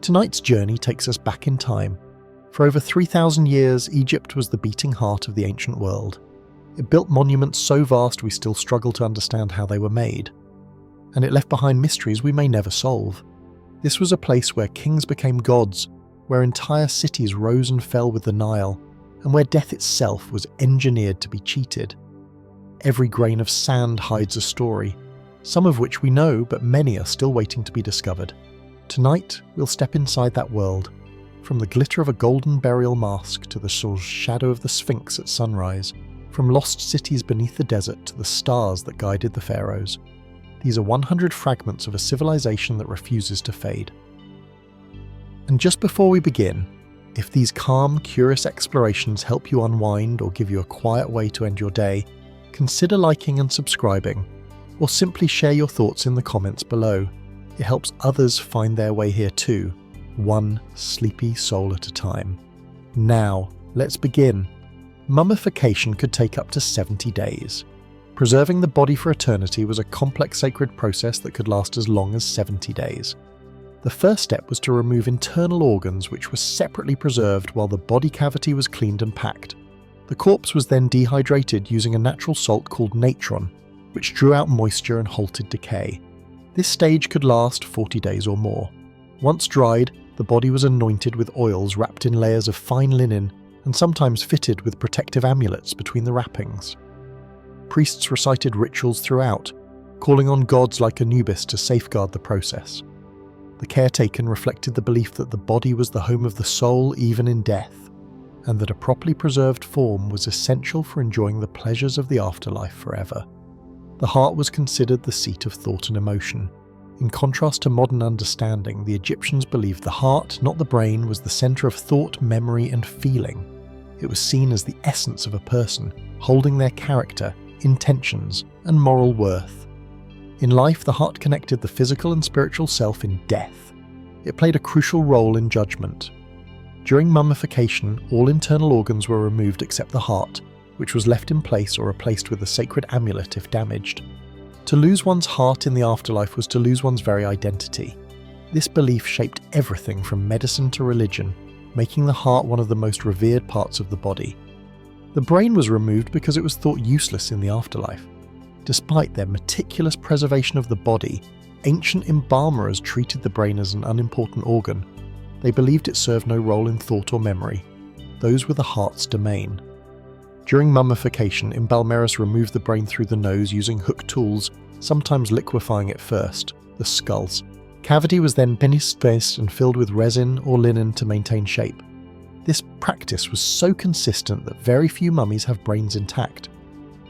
Tonight's journey takes us back in time. For over 3,000 years, Egypt was the beating heart of the ancient world. It built monuments so vast we still struggle to understand how they were made. And it left behind mysteries we may never solve. This was a place where kings became gods, where entire cities rose and fell with the Nile, and where death itself was engineered to be cheated. Every grain of sand hides a story, some of which we know, but many are still waiting to be discovered. Tonight, we'll step inside that world, from the glitter of a golden burial mask to the shadow of the Sphinx at sunrise, from lost cities beneath the desert to the stars that guided the pharaohs. These are 100 fragments of a civilization that refuses to fade. And just before we begin, if these calm, curious explorations help you unwind or give you a quiet way to end your day, consider liking and subscribing, or simply share your thoughts in the comments below. It helps others find their way here too, one sleepy soul at a time. Now, let's begin. Mummification could take up to 70 days. Preserving the body for eternity was a complex sacred process that could last as long as 70 days. The first step was to remove internal organs which were separately preserved while the body cavity was cleaned and packed. The corpse was then dehydrated using a natural salt called natron, which drew out moisture and halted decay. This stage could last 40 days or more. Once dried, the body was anointed with oils wrapped in layers of fine linen and sometimes fitted with protective amulets between the wrappings. Priests recited rituals throughout, calling on gods like Anubis to safeguard the process. The care taken reflected the belief that the body was the home of the soul even in death, and that a properly preserved form was essential for enjoying the pleasures of the afterlife forever. The heart was considered the seat of thought and emotion. In contrast to modern understanding, the Egyptians believed the heart, not the brain, was the center of thought, memory, and feeling. It was seen as the essence of a person, holding their character, intentions, and moral worth. In life, the heart connected the physical and spiritual self in death. It played a crucial role in judgment. During mummification, all internal organs were removed except the heart, which was left in place or replaced with a sacred amulet if damaged. To lose one's heart in the afterlife was to lose one's very identity. This belief shaped everything from medicine to religion, making the heart one of the most revered parts of the body. The brain was removed because it was thought useless in the afterlife. Despite their meticulous preservation of the body, ancient embalmers treated the brain as an unimportant organ. They believed it served no role in thought or memory. Those were the heart's domain. During mummification, embalmers removed the brain through the nose using hook tools, sometimes liquefying it first, the skulls. Cavity was then spaced and filled with resin or linen to maintain shape. This practice was so consistent that very few mummies have brains intact.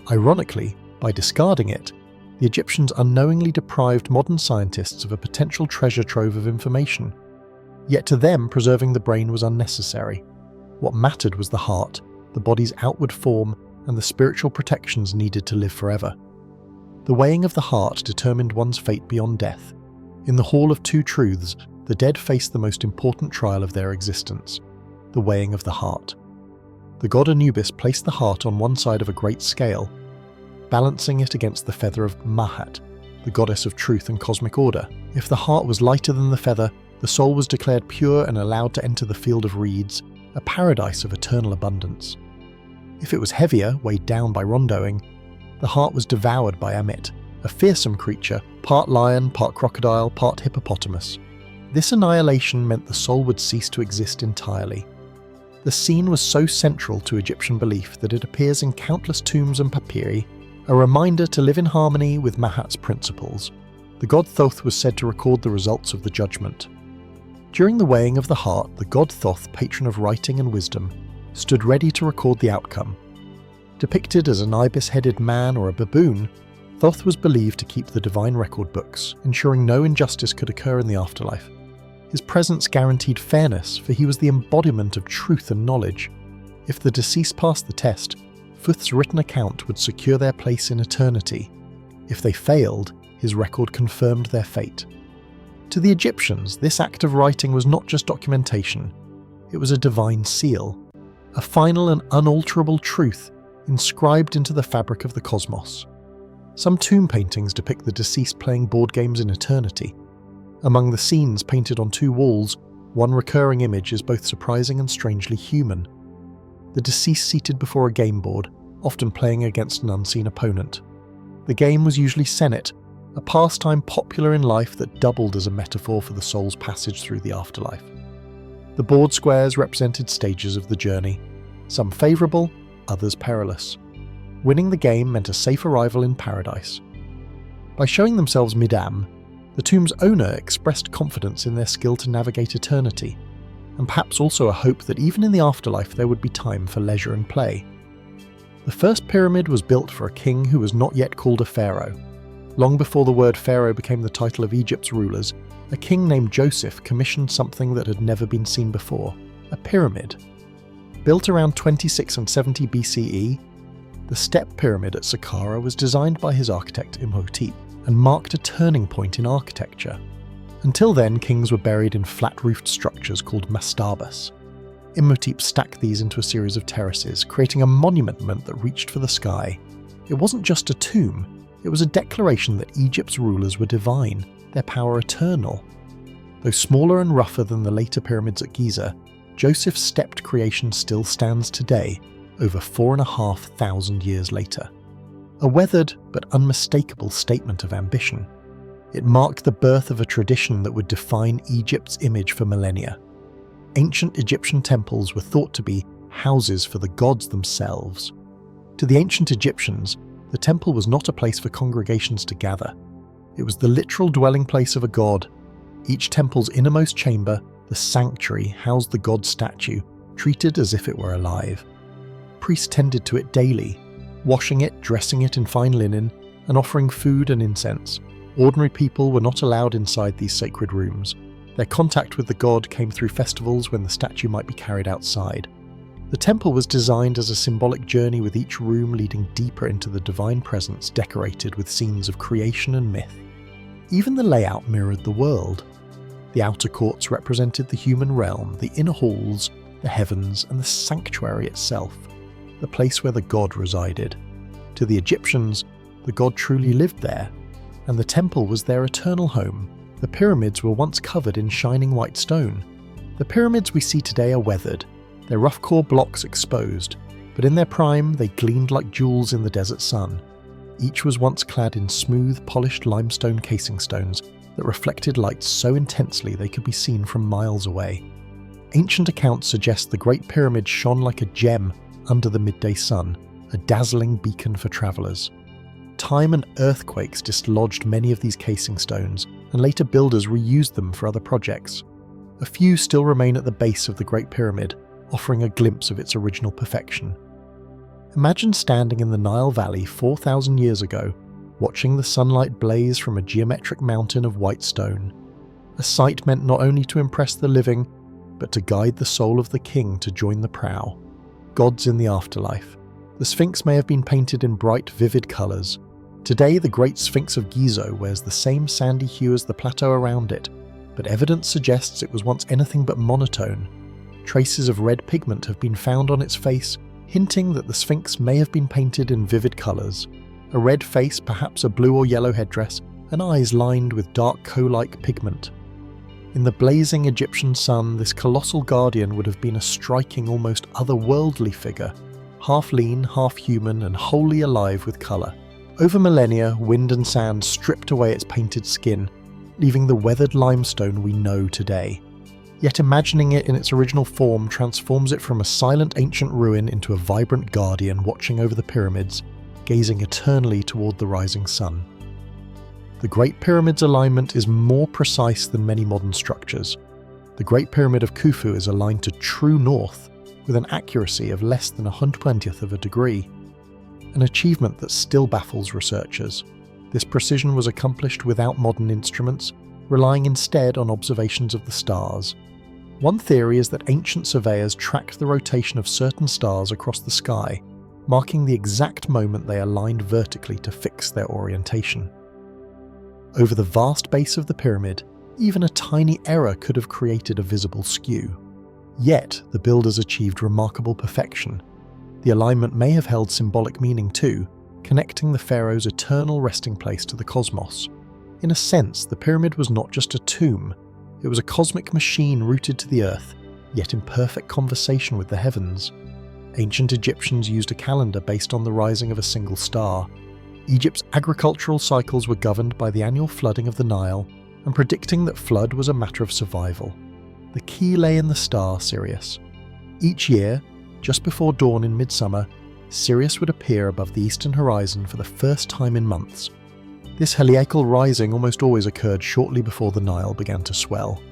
Ironically, by discarding it, the Egyptians unknowingly deprived modern scientists of a potential treasure trove of information. Yet to them, preserving the brain was unnecessary. What mattered was the heart, the body's outward form, and the spiritual protections needed to live forever. The weighing of the heart determined one's fate beyond death. In the Hall of Two Truths, the dead faced the most important trial of their existence, the weighing of the heart. The god Anubis placed the heart on one side of a great scale, balancing it against the feather of Mahat, the goddess of truth and cosmic order. If the heart was lighter than the feather, the soul was declared pure and allowed to enter the field of reeds, a paradise of eternal abundance. If it was heavier, weighed down by rondoing, the heart was devoured by Ammit, a fearsome creature, part lion, part crocodile, part hippopotamus. This annihilation meant the soul would cease to exist entirely. The scene was so central to Egyptian belief that it appears in countless tombs and papyri, a reminder to live in harmony with Mahat's principles. The god Thoth was said to record the results of the judgment. During the weighing of the heart, the god Thoth, patron of writing and wisdom, stood ready to record the outcome. Depicted as an ibis-headed man or a baboon, Thoth was believed to keep the divine record books, ensuring no injustice could occur in the afterlife. His presence guaranteed fairness, for he was the embodiment of truth and knowledge. If the deceased passed the test, Thoth's written account would secure their place in eternity. If they failed, his record confirmed their fate. To the Egyptians, this act of writing was not just documentation, it was a divine seal, a final and unalterable truth inscribed into the fabric of the cosmos. Some tomb paintings depict the deceased playing board games in eternity. Among the scenes painted on two walls, One recurring image is both surprising and strangely human. The deceased seated before a game board, often playing against an unseen opponent. The game was usually Senet, a pastime popular in life that doubled as a metaphor for the soul's passage through the afterlife. The board squares represented stages of the journey, some favourable, others perilous. Winning the game meant a safe arrival in paradise. By showing themselves midam, the tomb's owner expressed confidence in their skill to navigate eternity, and perhaps also a hope that even in the afterlife there would be time for leisure and play. The first pyramid was built for a king who was not yet called a pharaoh. Long before the word pharaoh became the title of Egypt's rulers, a king named Joseph commissioned something that had never been seen before, a pyramid. Built around 26 and 70 BCE, the step pyramid at Saqqara was designed by his architect Imhotep and marked a turning point in architecture. Until then, kings were buried in flat-roofed structures called mastabas. Imhotep stacked these into a series of terraces, creating a monument that reached for the sky. It wasn't just a tomb, it was a declaration that Egypt's rulers were divine, their power eternal. Though smaller and rougher than the later pyramids at Giza, Joseph's stepped creation still stands today, over 4,500 years later. A weathered but unmistakable statement of ambition. It marked the birth of a tradition that would define Egypt's image for millennia. Ancient Egyptian temples were thought to be houses for the gods themselves. To the ancient Egyptians, the temple was not a place for congregations to gather. It was the literal dwelling place of a god. Each temple's innermost chamber, the sanctuary, housed the god's statue, treated as if it were alive. Priests tended to it daily, washing it, dressing it in fine linen, and offering food and incense. Ordinary people were not allowed inside these sacred rooms. Their contact with the god came through festivals when the statue might be carried outside. The temple was designed as a symbolic journey, with each room leading deeper into the divine presence, decorated with scenes of creation and myth. Even the layout mirrored the world. The outer courts represented the human realm, the inner halls, the heavens, and the sanctuary itself, the place where the god resided. To the Egyptians, the god truly lived there, and the temple was their eternal home. The pyramids were once covered in shining white stone. The pyramids we see today are weathered, their rough core blocks exposed, but in their prime they gleamed like jewels in the desert sun. Each was once clad in smooth, polished limestone casing stones that reflected light so intensely they could be seen from miles away. Ancient accounts suggest the Great Pyramid shone like a gem under the midday sun, a dazzling beacon for travellers. Time and earthquakes dislodged many of these casing stones, and later builders reused them for other projects. A few still remain at the base of the Great Pyramid, offering a glimpse of its original perfection. Imagine standing in the Nile Valley 4,000 years ago, watching the sunlight blaze from a geometric mountain of white stone. A sight meant not only to impress the living, but to guide the soul of the king to join the prow. Gods in the afterlife. The Sphinx may have been painted in bright, vivid colours. Today, the Great Sphinx of Giza wears the same sandy hue as the plateau around it, but evidence suggests it was once anything but monotone. Traces of red pigment have been found on its face, hinting that the Sphinx may have been painted in vivid colours. A red face, perhaps a blue or yellow headdress, and eyes lined with dark coal-like pigment. In the blazing Egyptian sun, this colossal guardian would have been a striking, almost otherworldly figure, half lean, half human, and wholly alive with colour. Over millennia, wind and sand stripped away its painted skin, leaving the weathered limestone we know today. Yet imagining it in its original form transforms it from a silent ancient ruin into a vibrant guardian watching over the pyramids, gazing eternally toward the rising sun. The Great Pyramid's alignment is more precise than many modern structures. The Great Pyramid of Khufu is aligned to true north, with an accuracy of less than 1/120th of a degree, an achievement that still baffles researchers. This precision was accomplished without modern instruments, relying instead on observations of the stars. One theory is that ancient surveyors tracked the rotation of certain stars across the sky, marking the exact moment they aligned vertically to fix their orientation. Over the vast base of the pyramid, even a tiny error could have created a visible skew. Yet, the builders achieved remarkable perfection. The alignment may have held symbolic meaning too, connecting the pharaoh's eternal resting place to the cosmos. In a sense, the pyramid was not just a tomb, It was a cosmic machine rooted to the earth, yet in perfect conversation with the heavens. Ancient Egyptians used a calendar based on the rising of a single star. Egypt's agricultural cycles were governed by the annual flooding of the Nile, and predicting that flood was a matter of survival. The key lay in the star Sirius. Each year, just before dawn in midsummer, Sirius would appear above the eastern horizon for the first time in months. This heliacal rising almost always occurred shortly before the Nile began to swell.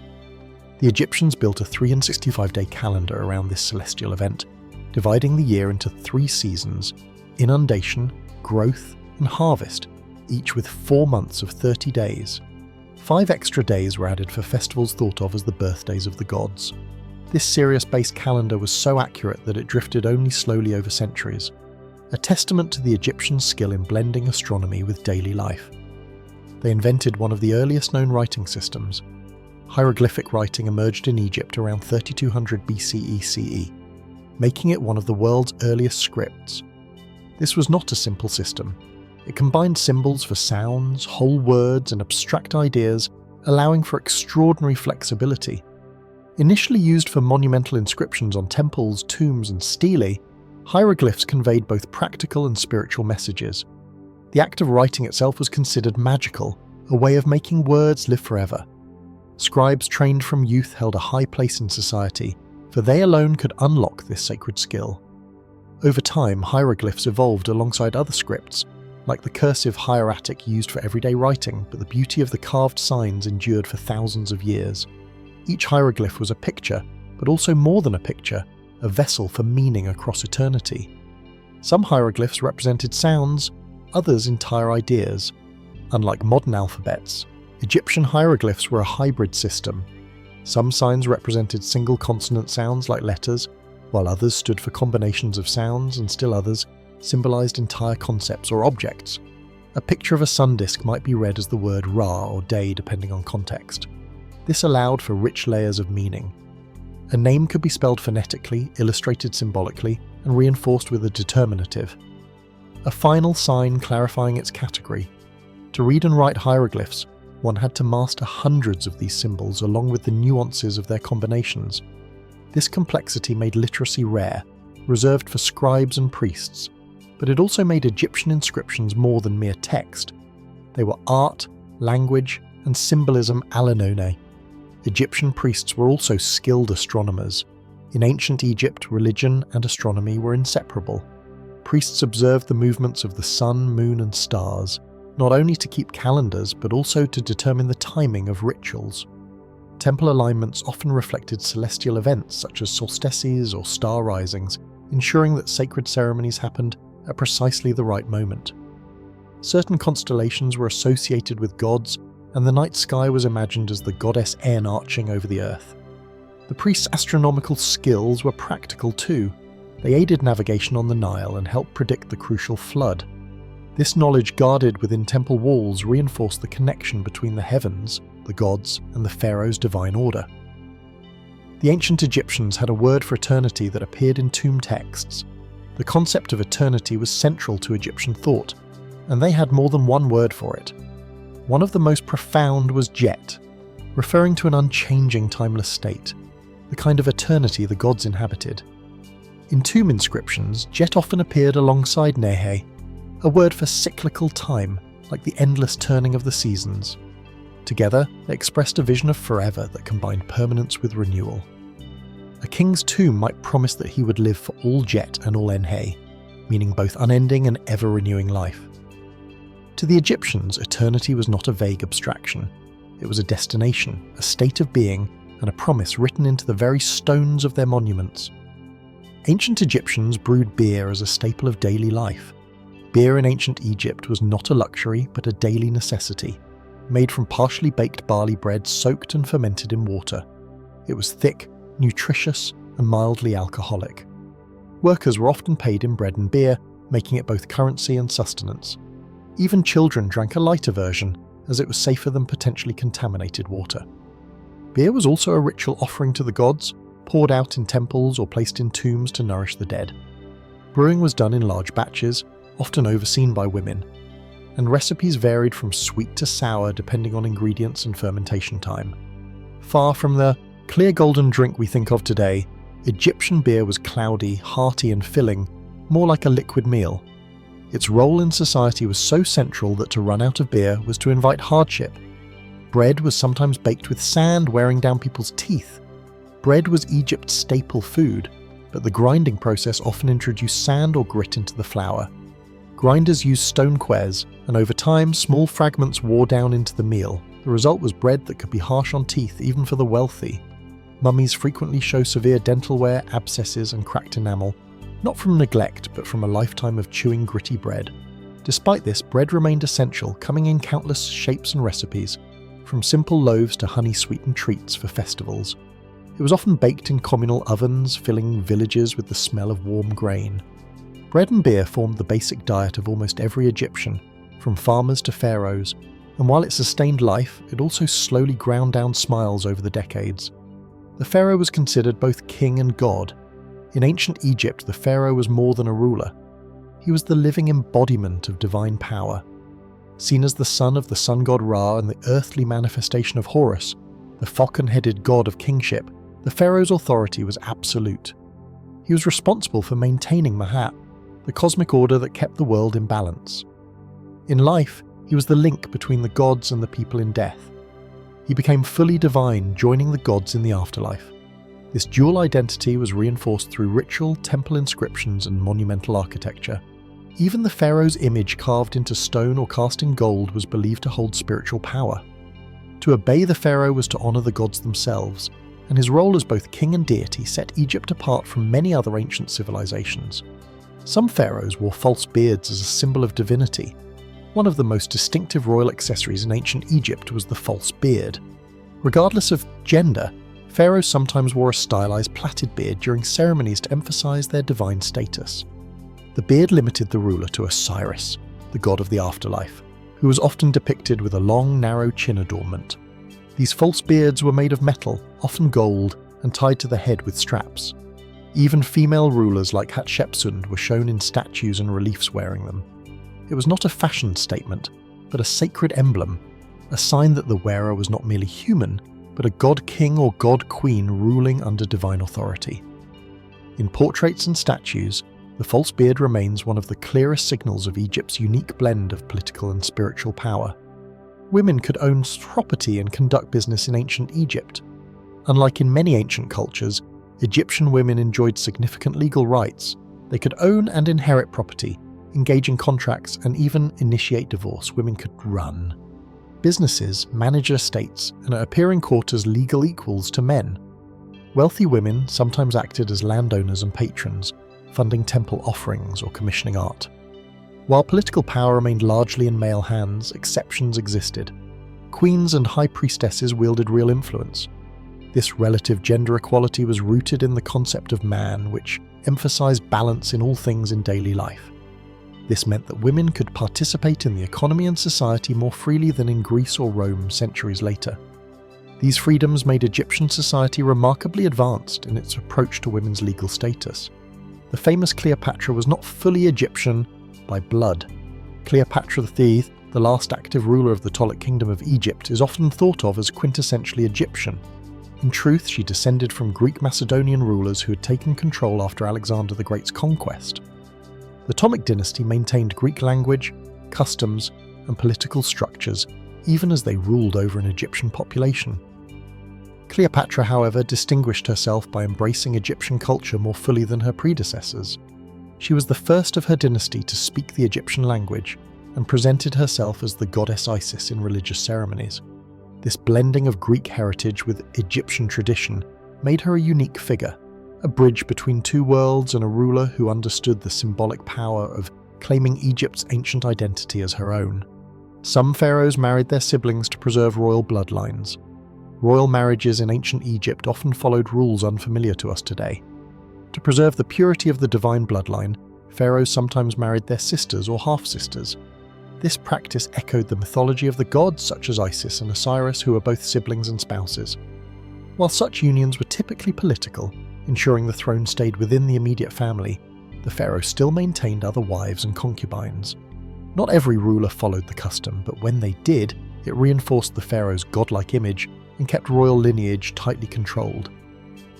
The Egyptians built a 365-day calendar around this celestial event, dividing the year into 3 seasons: inundation, growth, and harvest, each with 4 months of 30 days. 5 extra days were added for festivals thought of as the birthdays of the gods. This Sirius-based calendar was so accurate that it drifted only slowly over centuries, a testament to the Egyptians' skill in blending astronomy with daily life. They invented one of the earliest known writing systems. Hieroglyphic writing emerged in Egypt around 3200 BCE CE, making it one of the world's earliest scripts. This was not a simple system. It combined symbols for sounds, whole words, and abstract ideas, allowing for extraordinary flexibility. Initially used for monumental inscriptions on temples, tombs, and stelae, hieroglyphs conveyed both practical and spiritual messages. The act of writing itself was considered magical, a way of making words live forever. Scribes trained from youth held a high place in society, for they alone could unlock this sacred skill. Over time, hieroglyphs evolved alongside other scripts, like the cursive hieratic used for everyday writing, but the beauty of the carved signs endured for thousands of years. Each hieroglyph was a picture, but also more than a picture, a vessel for meaning across eternity. Some hieroglyphs represented sounds, others entire ideas. Unlike modern alphabets, Egyptian hieroglyphs were a hybrid system. Some signs represented single consonant sounds like letters, while others stood for combinations of sounds, and still others symbolized entire concepts or objects. A picture of a sun disk might be read as the word Ra or day depending on context. This allowed for rich layers of meaning. A name could be spelled phonetically, illustrated symbolically, and reinforced with a determinative. A final sign clarifying its category. To read and write hieroglyphs, one had to master hundreds of these symbols along with the nuances of their combinations. This complexity made literacy rare, reserved for scribes and priests, but it also made Egyptian inscriptions more than mere text. They were art, language, and symbolism a la nonne. Egyptian priests were also skilled astronomers. In ancient Egypt, religion and astronomy were inseparable. Priests observed the movements of the sun, moon, and stars, not only to keep calendars, but also to determine the timing of rituals. Temple alignments often reflected celestial events such as solstices or star risings, ensuring that sacred ceremonies happened at precisely the right moment. Certain constellations were associated with gods, and the night sky was imagined as the goddess En arching over the earth. The priests' astronomical skills were practical too. They aided navigation on the Nile and helped predict the crucial flood. This knowledge guarded within temple walls reinforced the connection between the heavens, the gods, and the pharaoh's divine order. The ancient Egyptians had a word for eternity that appeared in tomb texts. The concept of eternity was central to Egyptian thought, and they had more than one word for it. One of the most profound was Jet, referring to an unchanging timeless state, the kind of eternity the gods inhabited. In tomb inscriptions, Jet often appeared alongside Nehe, a word for cyclical time, like the endless turning of the seasons. Together, they expressed a vision of forever that combined permanence with renewal. A king's tomb might promise that he would live for all Jet and all Enhe, meaning both unending and ever-renewing life. To the Egyptians, eternity was not a vague abstraction. It was a destination, a state of being, and a promise written into the very stones of their monuments. Ancient Egyptians brewed beer as a staple of daily life. Beer in ancient Egypt was not a luxury, but a daily necessity, made from partially baked barley bread soaked and fermented in water. It was thick, nutritious, and mildly alcoholic. Workers were often paid in bread and beer, making it both currency and sustenance. Even children drank a lighter version, as it was safer than potentially contaminated water. Beer was also a ritual offering to the gods, poured out in temples or placed in tombs to nourish the dead. Brewing was done in large batches, often overseen by women, and recipes varied from sweet to sour depending on ingredients and fermentation time. Far from the clear golden drink we think of today, Egyptian beer was cloudy, hearty and filling, more like a liquid meal. Its role in society was so central that to run out of beer was to invite hardship. Bread was sometimes baked with sand wearing down people's teeth. Bread was Egypt's staple food, but the grinding process often introduced sand or grit into the flour. Grinders used stone quays, and over time small fragments wore down into the meal. The result was bread that could be harsh on teeth even for the wealthy. Mummies frequently show severe dental wear, abscesses and cracked enamel, not from neglect but from a lifetime of chewing gritty bread. Despite this, bread remained essential, coming in countless shapes and recipes, from simple loaves to honey-sweetened treats for festivals. It was often baked in communal ovens, filling villages with the smell of warm grain. Bread and beer formed the basic diet of almost every Egyptian, from farmers to pharaohs, and while it sustained life, it also slowly ground down smiles over the decades. The pharaoh was considered both king and god. In ancient Egypt, the pharaoh was more than a ruler. He was the living embodiment of divine power. Seen as the son of the sun god Ra and the earthly manifestation of Horus, the falcon-headed god of kingship, the pharaoh's authority was absolute. He was responsible for maintaining Mahat, the cosmic order that kept the world in balance. In life, he was the link between the gods and the people in death. He became fully divine, joining the gods in the afterlife. This dual identity was reinforced through ritual, temple inscriptions and monumental architecture. Even the pharaoh's image carved into stone or cast in gold was believed to hold spiritual power. To obey the pharaoh was to honour the gods themselves, and his role as both king and deity set Egypt apart from many other ancient civilizations. Some pharaohs wore false beards as a symbol of divinity. One of the most distinctive royal accessories in ancient Egypt was the false beard. Regardless of gender, pharaohs sometimes wore a stylized plaited beard during ceremonies to emphasize their divine status. The beard limited the ruler to Osiris, the god of the afterlife, who was often depicted with a long, narrow chin adornment. These false beards were made of metal, often gold, and tied to the head with straps. Even female rulers like Hatshepsut were shown in statues and reliefs wearing them. It was not a fashion statement, but a sacred emblem, a sign that the wearer was not merely human, but a god-king or god-queen ruling under divine authority. In portraits and statues, the false beard remains one of the clearest signals of Egypt's unique blend of political and spiritual power. Women could own property and conduct business in ancient Egypt. Unlike in many ancient cultures, Egyptian women enjoyed significant legal rights. They could own and inherit property, engage in contracts, and even initiate divorce. Women could run businesses, manage estates, and appear in court as legal equals to men. Wealthy women sometimes acted as landowners and patrons, funding temple offerings or commissioning art. While political power remained largely in male hands, exceptions existed. Queens and high priestesses wielded real influence. This relative gender equality was rooted in the concept of man, which emphasized balance in all things in daily life. This meant that women could participate in the economy and society more freely than in Greece or Rome centuries later. These freedoms made Egyptian society remarkably advanced in its approach to women's legal status. The famous Cleopatra was not fully Egyptian by blood. Cleopatra the last active ruler of the Ptolemaic Kingdom of Egypt, is often thought of as quintessentially Egyptian. In truth, she descended from Greek Macedonian rulers who had taken control after Alexander the Great's conquest. The Ptolemaic dynasty maintained Greek language, customs, and political structures, even as they ruled over an Egyptian population. Cleopatra, however, distinguished herself by embracing Egyptian culture more fully than her predecessors. She was the first of her dynasty to speak the Egyptian language and presented herself as the goddess Isis in religious ceremonies. This blending of Greek heritage with Egyptian tradition made her a unique figure, a bridge between two worlds and a ruler who understood the symbolic power of claiming Egypt's ancient identity as her own. Some pharaohs married their siblings to preserve royal bloodlines. Royal marriages in ancient Egypt often followed rules unfamiliar to us today. To preserve the purity of the divine bloodline, pharaohs sometimes married their sisters or half-sisters. This practice echoed the mythology of the gods such as Isis and Osiris, who were both siblings and spouses. While such unions were typically political, ensuring the throne stayed within the immediate family, the pharaoh still maintained other wives and concubines. Not every ruler followed the custom, but when they did, it reinforced the pharaoh's godlike image and kept royal lineage tightly controlled.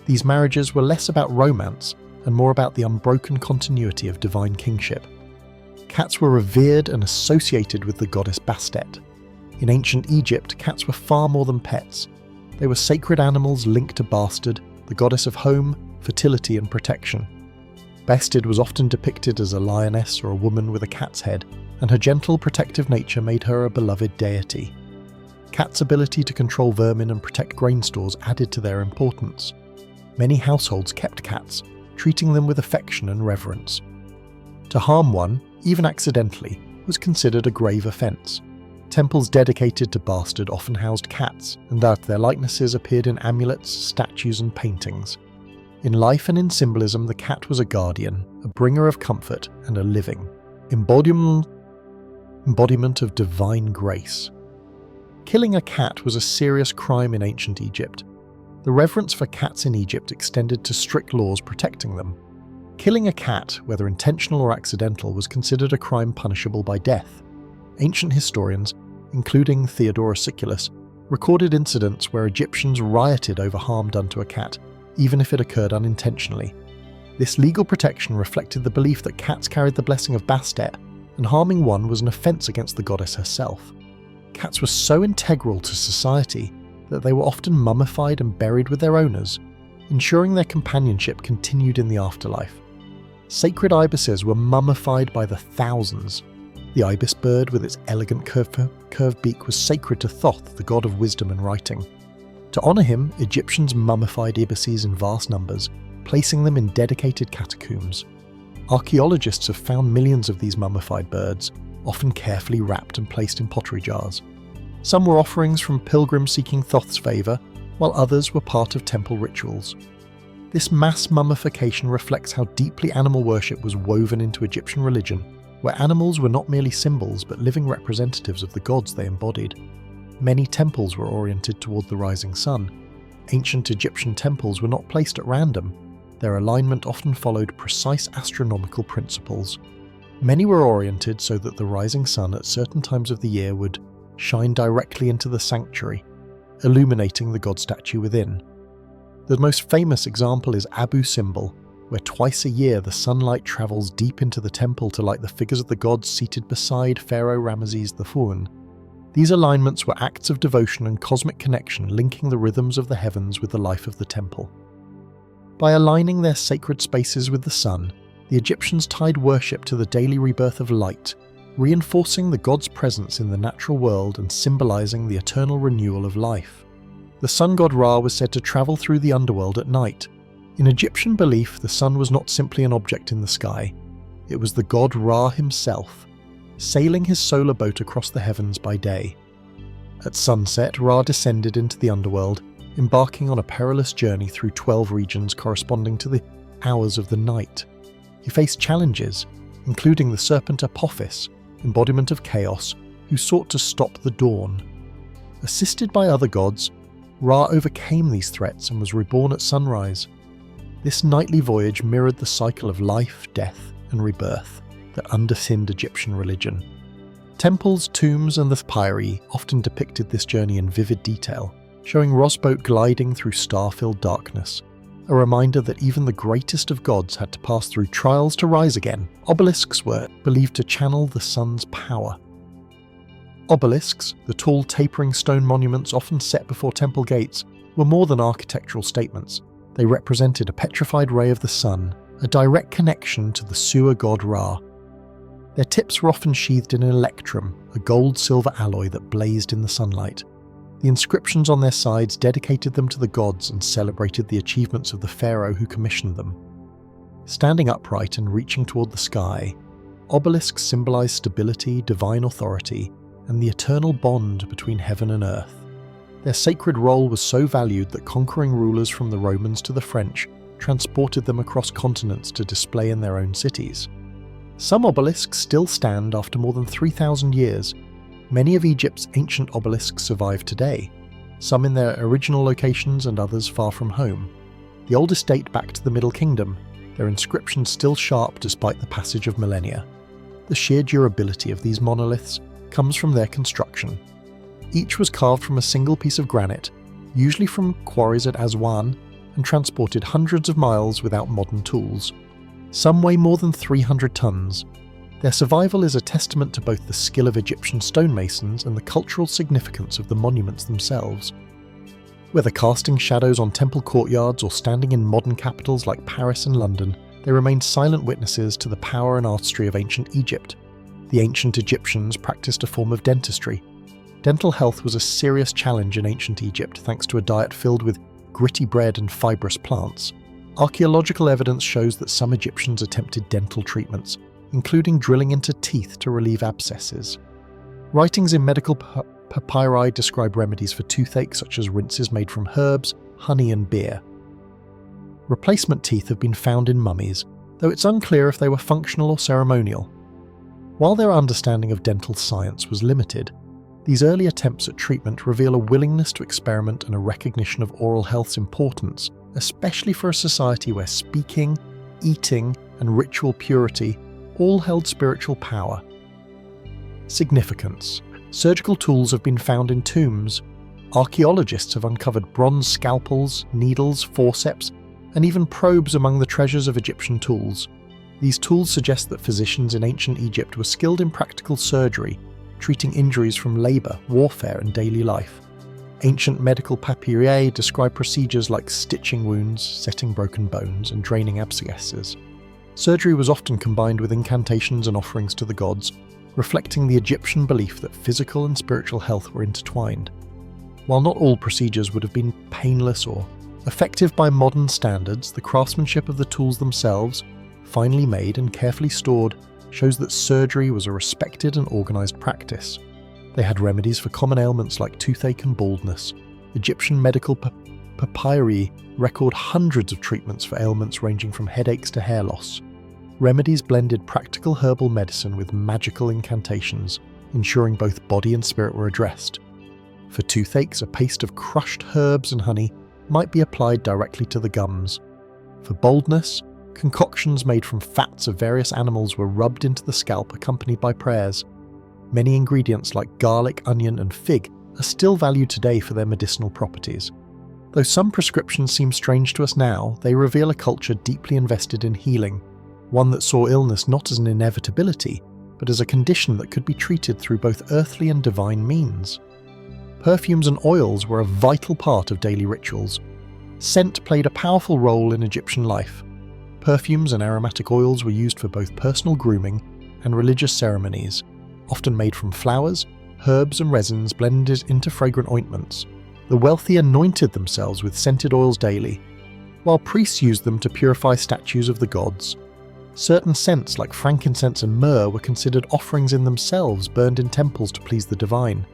These marriages were less about romance and more about the unbroken continuity of divine kingship. Cats were revered and associated with the goddess Bastet. In ancient Egypt, cats were far more than pets. They were sacred animals linked to Bastard, the goddess of home, fertility and protection. Bastet was often depicted as a lioness or a woman with a cat's head, and her gentle, protective nature made her a beloved deity. Cats' ability to control vermin and protect grain stores added to their importance. Many households kept cats, treating them with affection and reverence. To harm one, even accidentally, was considered a grave offence. Temples dedicated to Bastard often housed cats, and their likenesses appeared in amulets, statues and paintings. In life and in symbolism, the cat was a guardian, a bringer of comfort and a living embodiment of divine grace. Killing a cat was a serious crime in ancient Egypt. The reverence for cats in Egypt extended to strict laws protecting them. Killing a cat, whether intentional or accidental, was considered a crime punishable by death. Ancient historians, including Theodorus Siculus, recorded incidents where Egyptians rioted over harm done to a cat, even if it occurred unintentionally. This legal protection reflected the belief that cats carried the blessing of Bastet, and harming one was an offence against the goddess herself. Cats were so integral to society that they were often mummified and buried with their owners, ensuring their companionship continued in the afterlife. Sacred ibises were mummified by the thousands. The ibis bird with its elegant curved beak was sacred to Thoth, the god of wisdom and writing. To honour him, Egyptians mummified ibises in vast numbers, placing them in dedicated catacombs. Archaeologists have found millions of these mummified birds, often carefully wrapped and placed in pottery jars. Some were offerings from pilgrims seeking Thoth's favour, while others were part of temple rituals. This mass mummification reflects how deeply animal worship was woven into Egyptian religion, where animals were not merely symbols but living representatives of the gods they embodied. Many temples were oriented toward the rising sun. Ancient Egyptian temples were not placed at random. Their alignment often followed precise astronomical principles. Many were oriented so that the rising sun at certain times of the year would shine directly into the sanctuary, illuminating the god statue within. The most famous example is Abu Simbel, where twice a year the sunlight travels deep into the temple to light the figures of the gods seated beside Pharaoh Ramesses IV. These alignments were acts of devotion and cosmic connection, linking the rhythms of the heavens with the life of the temple. By aligning their sacred spaces with the sun, the Egyptians tied worship to the daily rebirth of light, reinforcing the god's presence in the natural world and symbolizing the eternal renewal of life. The sun god Ra was said to travel through the underworld at night. In Egyptian belief, the sun was not simply an object in the sky. It was the god Ra himself, sailing his solar boat across the heavens by day. At sunset, Ra descended into the underworld, embarking on a perilous journey through 12 regions corresponding to the hours of the night. He faced challenges, including the serpent Apophis, embodiment of chaos, who sought to stop the dawn. Assisted by other gods, Ra overcame these threats and was reborn at sunrise. This nightly voyage mirrored the cycle of life, death, and rebirth that underpinned Egyptian religion. Temples, tombs, and the papyri often depicted this journey in vivid detail, showing Ra's boat gliding through star-filled darkness, a reminder that even the greatest of gods had to pass through trials to rise again. Obelisks were believed to channel the sun's power. Obelisks, the tall tapering stone monuments often set before temple gates, were more than architectural statements. They represented a petrified ray of the sun, a direct connection to the sewer god Ra. Their tips were often sheathed in an electrum, a gold-silver alloy that blazed in the sunlight. The inscriptions on their sides dedicated them to the gods and celebrated the achievements of the pharaoh who commissioned them. Standing upright and reaching toward the sky, obelisks symbolized stability, divine authority, and the eternal bond between heaven and earth. Their sacred role was so valued that conquering rulers from the Romans to the French transported them across continents to display in their own cities. Some obelisks still stand after more than 3,000 years. Many of Egypt's ancient obelisks survive today, some in their original locations and others far from home. The oldest date back to the Middle Kingdom, their inscriptions still sharp despite the passage of millennia. The sheer durability of these monoliths comes from their construction. Each was carved from a single piece of granite, usually from quarries at Aswan, and transported hundreds of miles without modern tools. Some weigh more than 300 tons. Their survival is a testament to both the skill of Egyptian stonemasons and the cultural significance of the monuments themselves. Whether casting shadows on temple courtyards or standing in modern capitals like Paris and London, they remain silent witnesses to the power and artistry of ancient Egypt. The ancient Egyptians practiced a form of dentistry. Dental health was a serious challenge in ancient Egypt thanks to a diet filled with gritty bread and fibrous plants. Archaeological evidence shows that some Egyptians attempted dental treatments, including drilling into teeth to relieve abscesses. Writings in medical papyri describe remedies for toothache such as rinses made from herbs, honey and beer. Replacement teeth have been found in mummies, though it's unclear if they were functional or ceremonial. While their understanding of dental science was limited, these early attempts at treatment reveal a willingness to experiment and a recognition of oral health's importance, especially for a society where speaking, eating, and ritual purity all held spiritual power. Significance. Surgical tools have been found in tombs. Archaeologists have uncovered bronze scalpels, needles, forceps, and even probes among the treasures of Egyptian tools. These tools suggest that physicians in ancient Egypt were skilled in practical surgery, treating injuries from labour, warfare, and daily life. Ancient medical papyri describe procedures like stitching wounds, setting broken bones, and draining abscesses. Surgery was often combined with incantations and offerings to the gods, reflecting the Egyptian belief that physical and spiritual health were intertwined. While not all procedures would have been painless or effective by modern standards, the craftsmanship of the tools themselves, finely made and carefully stored, shows that surgery was a respected and organised practice. They had remedies for common ailments like toothache and baldness. Egyptian medical papyri record hundreds of treatments for ailments ranging from headaches to hair loss. Remedies blended practical herbal medicine with magical incantations, ensuring both body and spirit were addressed. For toothaches, a paste of crushed herbs and honey might be applied directly to the gums. For baldness, concoctions made from fats of various animals were rubbed into the scalp accompanied by prayers. Many ingredients like garlic, onion, and fig are still valued today for their medicinal properties. Though some prescriptions seem strange to us now, they reveal a culture deeply invested in healing, one that saw illness not as an inevitability, but as a condition that could be treated through both earthly and divine means. Perfumes and oils were a vital part of daily rituals. Scent played a powerful role in Egyptian life. Perfumes and aromatic oils were used for both personal grooming and religious ceremonies, often made from flowers, herbs and resins blended into fragrant ointments. The wealthy anointed themselves with scented oils daily, while priests used them to purify statues of the gods. Certain scents like frankincense and myrrh were considered offerings in themselves, burned in temples to please the divine.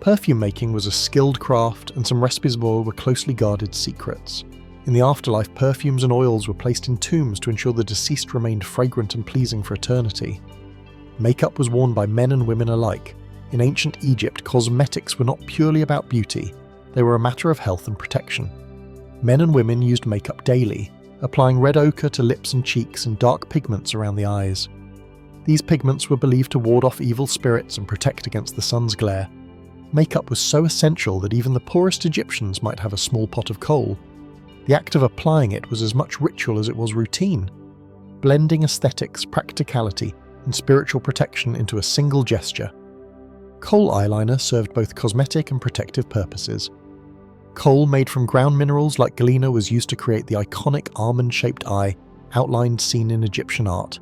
Perfume making was a skilled craft, and some recipes of oil were closely guarded secrets. In the afterlife, perfumes and oils were placed in tombs to ensure the deceased remained fragrant and pleasing for eternity. Makeup was worn by men and women alike. In ancient Egypt, cosmetics were not purely about beauty, they were a matter of health and protection. Men and women used makeup daily, applying red ochre to lips and cheeks and dark pigments around the eyes. These pigments were believed to ward off evil spirits and protect against the sun's glare. Makeup was so essential that even the poorest Egyptians might have a small pot of coal. The act of applying it was as much ritual as it was routine, blending aesthetics, practicality, and spiritual protection into a single gesture. Coal eyeliner served both cosmetic and protective purposes. Coal made from ground minerals like galena was used to create the iconic almond-shaped eye outlined seen in Egyptian art.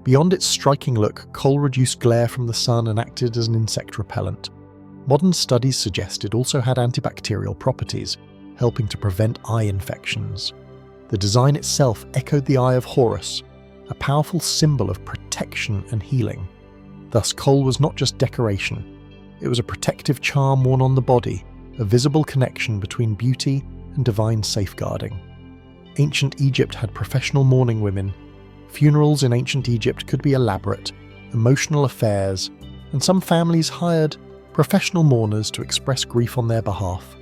Beyond its striking look, coal reduced glare from the sun and acted as an insect repellent. Modern studies suggest it also had antibacterial properties, helping to prevent eye infections. The design itself echoed the Eye of Horus, a powerful symbol of protection and healing. Thus, coal was not just decoration, it was a protective charm worn on the body, a visible connection between beauty and divine safeguarding. Ancient Egypt had professional mourning women. Funerals in ancient Egypt could be elaborate, emotional affairs, and some families hired professional mourners to express grief on their behalf.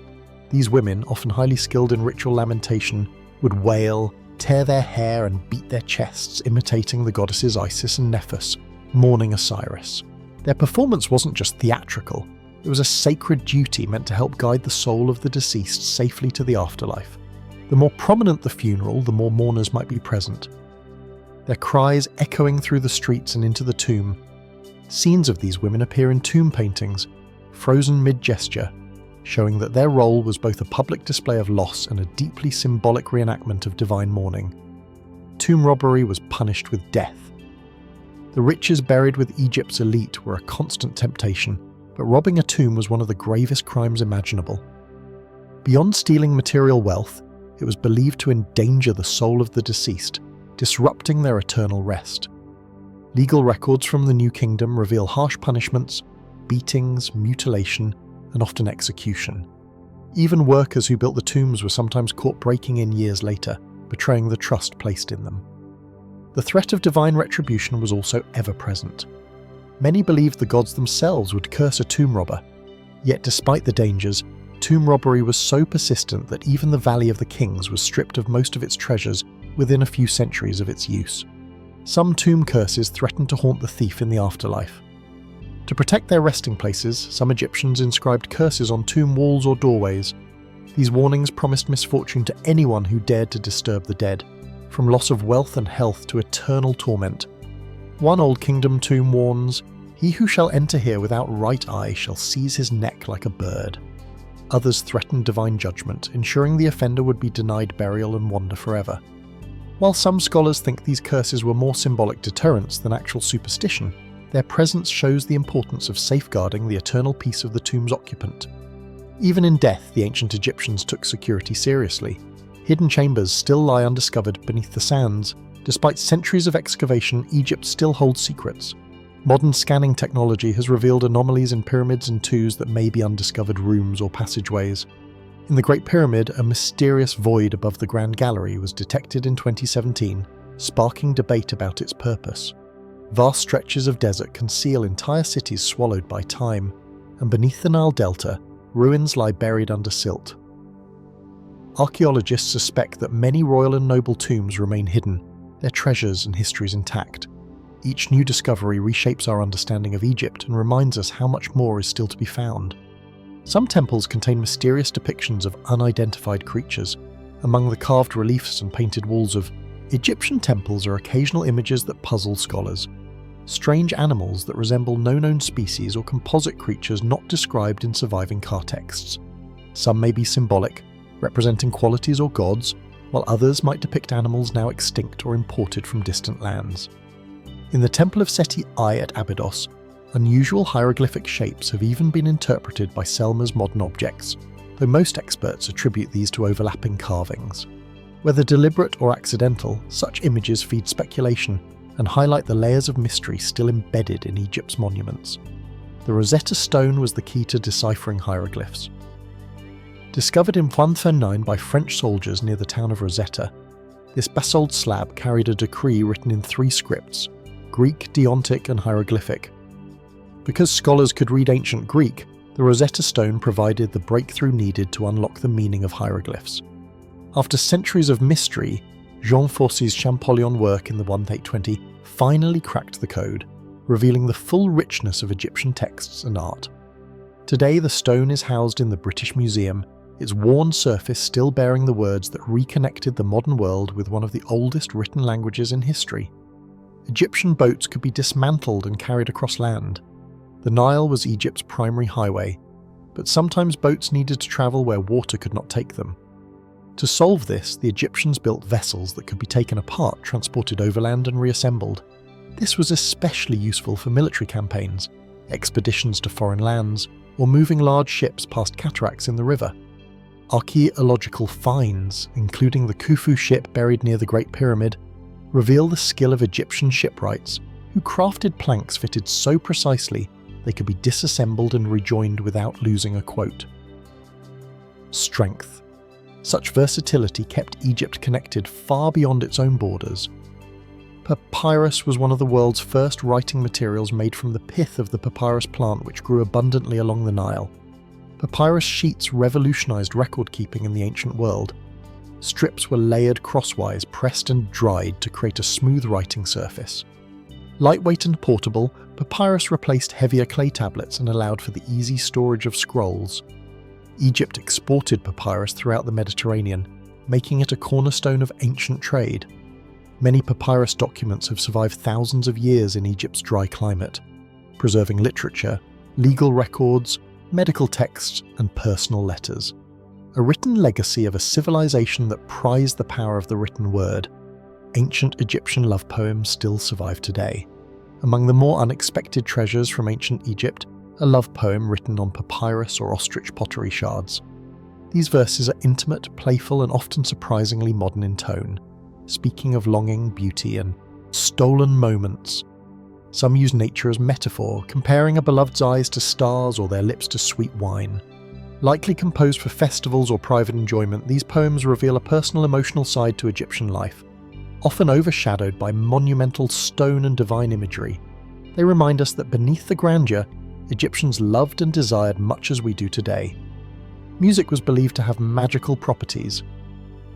These women, often highly skilled in ritual lamentation, would wail, tear their hair and beat their chests, imitating the goddesses Isis and Nephthys, mourning Osiris. Their performance wasn't just theatrical, It was a sacred duty meant to help guide the soul of the deceased safely to the afterlife. The more prominent the funeral, the more mourners might be present, their cries echoing through the streets and into the tomb. Scenes of these women appear in tomb paintings, frozen mid-gesture, showing that their role was both a public display of loss and a deeply symbolic reenactment of divine mourning. Tomb robbery was punished with death. The riches buried with Egypt's elite were a constant temptation, but robbing a tomb was one of the gravest crimes imaginable. Beyond stealing material wealth, it was believed to endanger the soul of the deceased, disrupting their eternal rest. Legal records from the New Kingdom reveal harsh punishments, beatings, mutilation, and often execution. Even workers who built the tombs were sometimes caught breaking in years later, betraying the trust placed in them. The threat of divine retribution was also ever present. Many believed the gods themselves would curse a tomb robber, yet despite the dangers, tomb robbery was so persistent that even the Valley of the Kings was stripped of most of its treasures within a few centuries of its use. Some tomb curses threatened to haunt the thief in the afterlife. To protect their resting places, some Egyptians inscribed curses on tomb walls or doorways. These warnings promised misfortune to anyone who dared to disturb the dead, from loss of wealth and health to eternal torment. One Old Kingdom tomb warns, "He who shall enter here without right eye shall seize his neck like a bird." Others threatened divine judgment, ensuring the offender would be denied burial and wander forever. While some scholars think these curses were more symbolic deterrents than actual superstition, their presence shows the importance of safeguarding the eternal peace of the tomb's occupant. Even in death, the ancient Egyptians took security seriously. Hidden chambers still lie undiscovered beneath the sands. Despite centuries of excavation, Egypt still holds secrets. Modern scanning technology has revealed anomalies in pyramids and tombs that may be undiscovered rooms or passageways. In the Great Pyramid, a mysterious void above the Grand Gallery was detected in 2017, sparking debate about its purpose. Vast stretches of desert conceal entire cities swallowed by time, and beneath the Nile Delta, ruins lie buried under silt. Archaeologists suspect that many royal and noble tombs remain hidden, their treasures and histories intact. Each new discovery reshapes our understanding of Egypt and reminds us how much more is still to be found. Some temples contain mysterious depictions of unidentified creatures. Among the carved reliefs and painted walls of Egyptian temples are occasional images that puzzle scholars. Strange animals that resemble no known species or composite creatures not described in surviving car texts. Some may be symbolic, representing qualities or gods, while others might depict animals now extinct or imported from distant lands. In the Temple of Seti I at Abydos, unusual hieroglyphic shapes have even been interpreted by Selma's modern objects, though most experts attribute these to overlapping carvings. Whether deliberate or accidental, such images feed speculation and highlight the layers of mystery still embedded in Egypt's monuments. The Rosetta Stone was the key to deciphering hieroglyphs. Discovered in 139 by French soldiers near the town of Rosetta, this basalt slab carried a decree written in 3 scripts: Greek, Deontic, and hieroglyphic. Because scholars could read ancient Greek, the Rosetta Stone provided the breakthrough needed to unlock the meaning of hieroglyphs. After centuries of mystery, Jean Forcy's Champollion work in the 1820 finally cracked the code, revealing the full richness of Egyptian texts and art. Today the stone is housed in the British Museum, its worn surface still bearing the words that reconnected the modern world with one of the oldest written languages in history. Egyptian boats could be dismantled and carried across land. The Nile was Egypt's primary highway, but sometimes boats needed to travel where water could not take them. To solve this, the Egyptians built vessels that could be taken apart, transported overland and reassembled. This was especially useful for military campaigns, expeditions to foreign lands, or moving large ships past cataracts in the river. Archaeological finds, including the Khufu ship buried near the Great Pyramid, reveal the skill of Egyptian shipwrights, who crafted planks fitted so precisely they could be disassembled and rejoined without losing a quote. Strength. Such versatility kept Egypt connected far beyond its own borders. Papyrus was one of the world's first writing materials made from the pith of the papyrus plant, which grew abundantly along the Nile. Papyrus sheets revolutionized record-keeping in the ancient world. Strips were layered crosswise, pressed and dried to create a smooth writing surface. Lightweight and portable, papyrus replaced heavier clay tablets and allowed for the easy storage of scrolls. Egypt exported papyrus throughout the Mediterranean, making it a cornerstone of ancient trade. Many papyrus documents have survived thousands of years in Egypt's dry climate, preserving literature, legal records, medical texts, and personal letters. A written legacy of a civilization that prized the power of the written word. Ancient Egyptian love poems still survive today. Among the more unexpected treasures from ancient Egypt, a love poem written on papyrus or ostrich pottery shards. These verses are intimate, playful, and often surprisingly modern in tone, speaking of longing, beauty, and stolen moments. Some use nature as metaphor, comparing a beloved's eyes to stars or their lips to sweet wine. Likely composed for festivals or private enjoyment, these poems reveal a personal emotional side to Egyptian life, often overshadowed by monumental stone and divine imagery. They remind us that beneath the grandeur, Egyptians loved and desired much as we do today. Music was believed to have magical properties.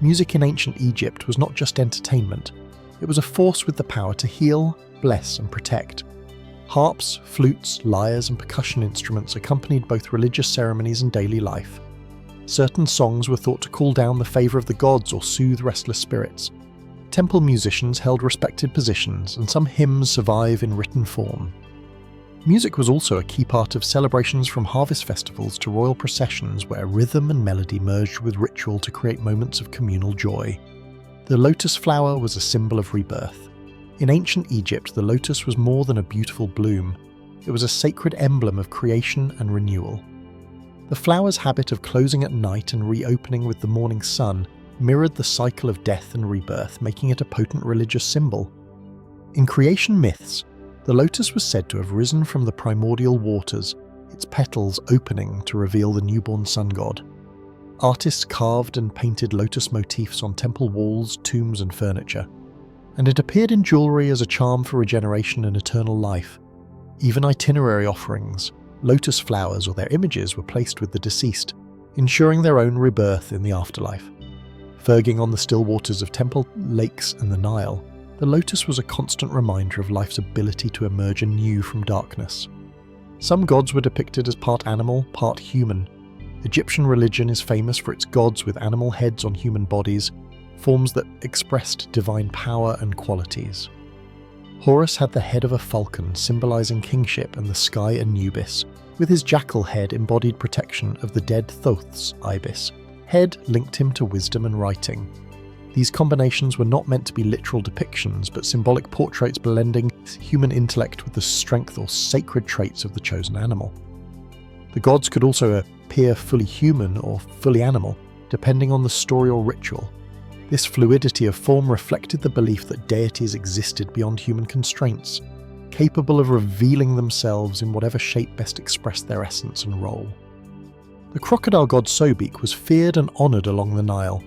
Music in ancient Egypt was not just entertainment, it was a force with the power to heal, bless, and protect. Harps, flutes, lyres, and percussion instruments accompanied both religious ceremonies and daily life. Certain songs were thought to cool down the favour of the gods or soothe restless spirits. Temple musicians held respected positions, and some hymns survive in written form. Music was also a key part of celebrations from harvest festivals to royal processions where rhythm and melody merged with ritual to create moments of communal joy. The lotus flower was a symbol of rebirth. In ancient Egypt, the lotus was more than a beautiful bloom. It was a sacred emblem of creation and renewal. The flower's habit of closing at night and reopening with the morning sun mirrored the cycle of death and rebirth, making it a potent religious symbol. In creation myths, the lotus was said to have risen from the primordial waters, its petals opening to reveal the newborn sun god. Artists carved and painted lotus motifs on temple walls, tombs, and furniture, and it appeared in jewellery as a charm for regeneration and eternal life. Even itinerary offerings, lotus flowers or their images, were placed with the deceased, ensuring their own rebirth in the afterlife. Ferging on the still waters of temple, lakes, and the Nile, the lotus was a constant reminder of life's ability to emerge anew from darkness. Some gods were depicted as part animal, part human. Egyptian religion is famous for its gods with animal heads on human bodies, forms that expressed divine power and qualities. Horus had the head of a falcon, symbolizing kingship and the sky Anubis, with his jackal head embodied protection of the dead Thoth's ibis. Head linked him to wisdom and writing. These combinations were not meant to be literal depictions, but symbolic portraits blending human intellect with the strength or sacred traits of the chosen animal. The gods could also appear fully human or fully animal, depending on the story or ritual. This fluidity of form reflected the belief that deities existed beyond human constraints, capable of revealing themselves in whatever shape best expressed their essence and role. The crocodile god Sobek was feared and honoured along the Nile.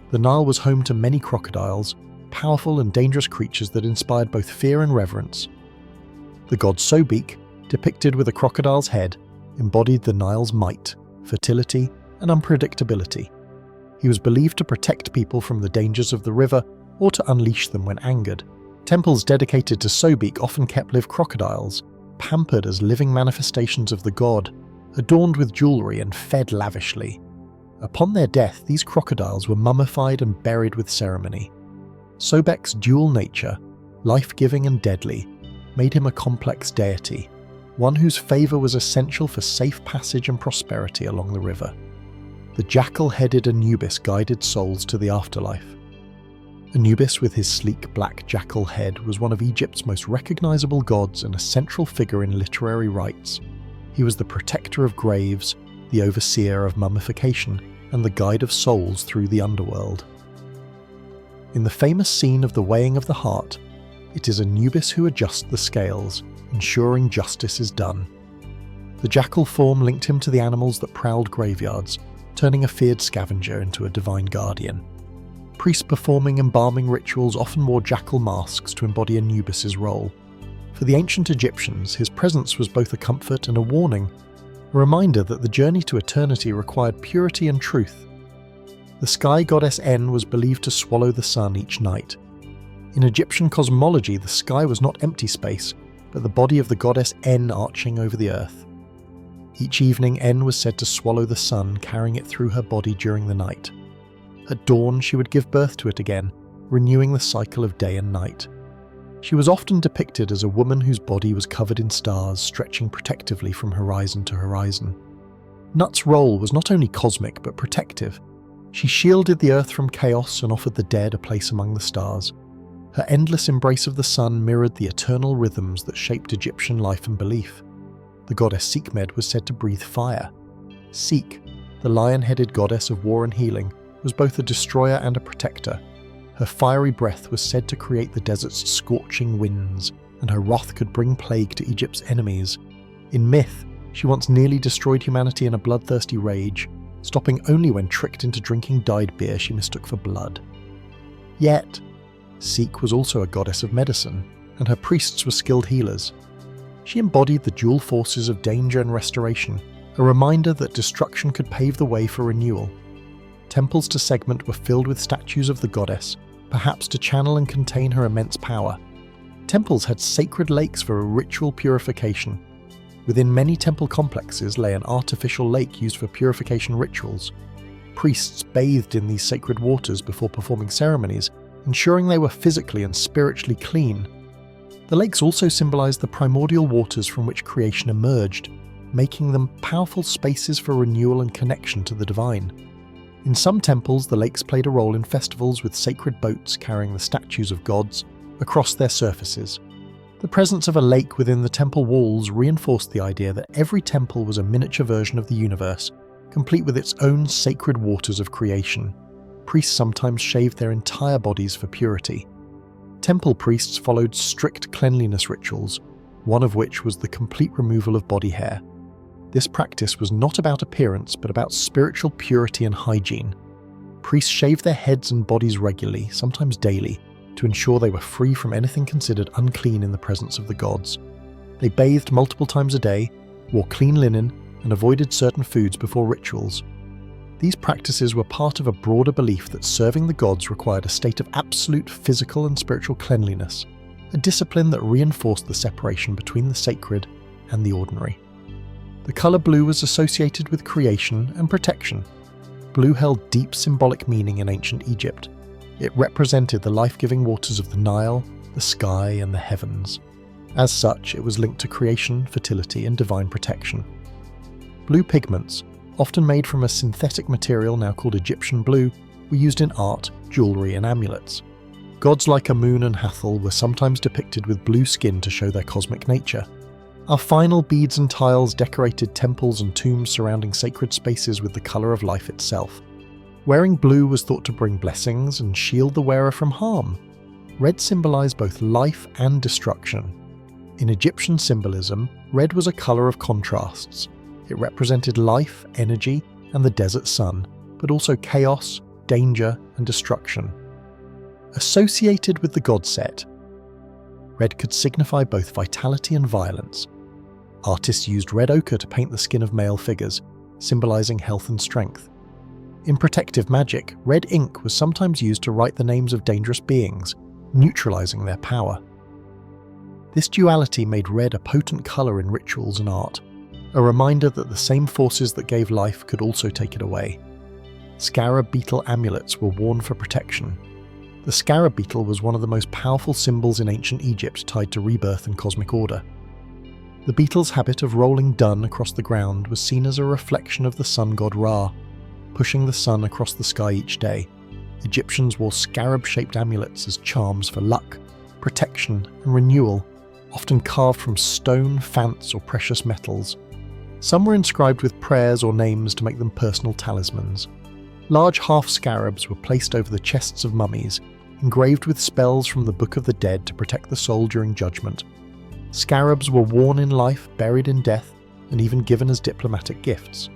The Nile was home to many crocodiles, powerful and dangerous creatures that inspired both fear and reverence. The god Sobek, depicted with a crocodile's head, embodied the Nile's might, fertility, and unpredictability. He was believed to protect people from the dangers of the river or to unleash them when angered. Temples dedicated to Sobek often kept live crocodiles, pampered as living manifestations of the god, adorned with jewellery and fed lavishly. Upon their death, these crocodiles were mummified and buried with ceremony. Sobek's dual nature, life-giving and deadly, made him a complex deity, one whose favour was essential for safe passage and prosperity along the river. The jackal-headed Anubis guided souls to the afterlife. Anubis, with his sleek black jackal head, was one of Egypt's most recognisable gods and a central figure in literary rites. He was the protector of graves, the overseer of mummification, and the guide of souls through the underworld. In the famous scene of the weighing of the heart, it is Anubis who adjusts the scales, ensuring justice is done. The jackal form linked him to the animals that prowled graveyards, turning a feared scavenger into a divine guardian. Priests performing embalming rituals often wore jackal masks to embody Anubis's role. For the ancient Egyptians, his presence was both a comfort and a warning, a reminder that the journey to eternity required purity and truth. The sky goddess En was believed to swallow the sun each night. In Egyptian cosmology, the sky was not empty space, but the body of the goddess En arching over the earth. Each evening, En was said to swallow the sun, carrying it through her body during the night. At dawn, she would give birth to it again, renewing the cycle of day and night. She was often depicted as a woman whose body was covered in stars, stretching protectively from horizon to horizon. Nut's role was not only cosmic, but protective. She shielded the earth from chaos and offered the dead a place among the stars. Her endless embrace of the sun mirrored the eternal rhythms that shaped Egyptian life and belief. The goddess Sekhmet was said to breathe fire. Sekh, the lion-headed goddess of war and healing, was both a destroyer and a protector. Her fiery breath was said to create the desert's scorching winds, and her wrath could bring plague to Egypt's enemies. In myth, she once nearly destroyed humanity in a bloodthirsty rage, stopping only when tricked into drinking dyed beer she mistook for blood. Yet, Sekh was also a goddess of medicine, and her priests were skilled healers. She embodied the dual forces of danger and restoration, a reminder that destruction could pave the way for renewal. Temples to Sekhmet were filled with statues of the goddess, perhaps to channel and contain her immense power. Temples had sacred lakes for a ritual purification. Within many temple complexes lay an artificial lake used for purification rituals. Priests bathed in these sacred waters before performing ceremonies, ensuring they were physically and spiritually clean. The lakes also symbolized the primordial waters from which creation emerged, making them powerful spaces for renewal and connection to the divine. In some temples, the lakes played a role in festivals with sacred boats carrying the statues of gods across their surfaces. The presence of a lake within the temple walls reinforced the idea that every temple was a miniature version of the universe, complete with its own sacred waters of creation. Priests sometimes shaved their entire bodies for purity. Temple priests followed strict cleanliness rituals, one of which was the complete removal of body hair. This practice was not about appearance, but about spiritual purity and hygiene. Priests shaved their heads and bodies regularly, sometimes daily, to ensure they were free from anything considered unclean in the presence of the gods. They bathed multiple times a day, wore clean linen, and avoided certain foods before rituals. These practices were part of a broader belief that serving the gods required a state of absolute physical and spiritual cleanliness, a discipline that reinforced the separation between the sacred and the ordinary. The colour blue was associated with creation and protection. Blue held deep symbolic meaning in ancient Egypt. It represented the life-giving waters of the Nile, the sky, and the heavens. As such, it was linked to creation, fertility, and divine protection. Blue pigments, often made from a synthetic material now called Egyptian blue, were used in art, jewellery, and amulets. Gods like Amun and Hathor were sometimes depicted with blue skin to show their cosmic nature. Our final beads and tiles decorated temples and tombs surrounding sacred spaces with the colour of life itself. Wearing blue was thought to bring blessings and shield the wearer from harm. Red symbolised both life and destruction. In Egyptian symbolism, red was a colour of contrasts. It represented life, energy, and the desert sun, but also chaos, danger, and destruction. Associated with the god set, red could signify both vitality and violence. Artists used red ochre to paint the skin of male figures, symbolising health and strength. In protective magic, red ink was sometimes used to write the names of dangerous beings, neutralising their power. This duality made red a potent colour in rituals and art, a reminder that the same forces that gave life could also take it away. Scarab beetle amulets were worn for protection. The scarab beetle was one of the most powerful symbols in ancient Egypt tied to rebirth and cosmic order. The beetle's habit of rolling dung across the ground was seen as a reflection of the sun god Ra, pushing the sun across the sky each day. Egyptians wore scarab-shaped amulets as charms for luck, protection, and renewal, often carved from stone, fants, or precious metals. Some were inscribed with prayers or names to make them personal talismans. Large half-scarabs were placed over the chests of mummies, engraved with spells from the Book of the Dead to protect the soul during judgment. Scarabs were worn in life, buried in death, and even given as diplomatic gifts.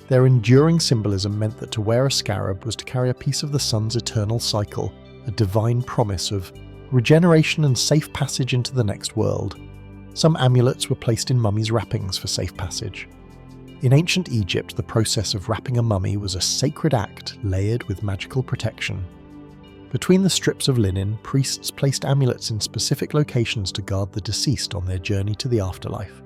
Their enduring symbolism meant that to wear a scarab was to carry a piece of the sun's eternal cycle, a divine promise of regeneration and safe passage into the next world. Some amulets were placed in mummies' wrappings for safe passage. In ancient Egypt, the process of wrapping a mummy was a sacred act layered with magical protection. Between the strips of linen, priests placed amulets in specific locations to guard the deceased on their journey to the afterlife.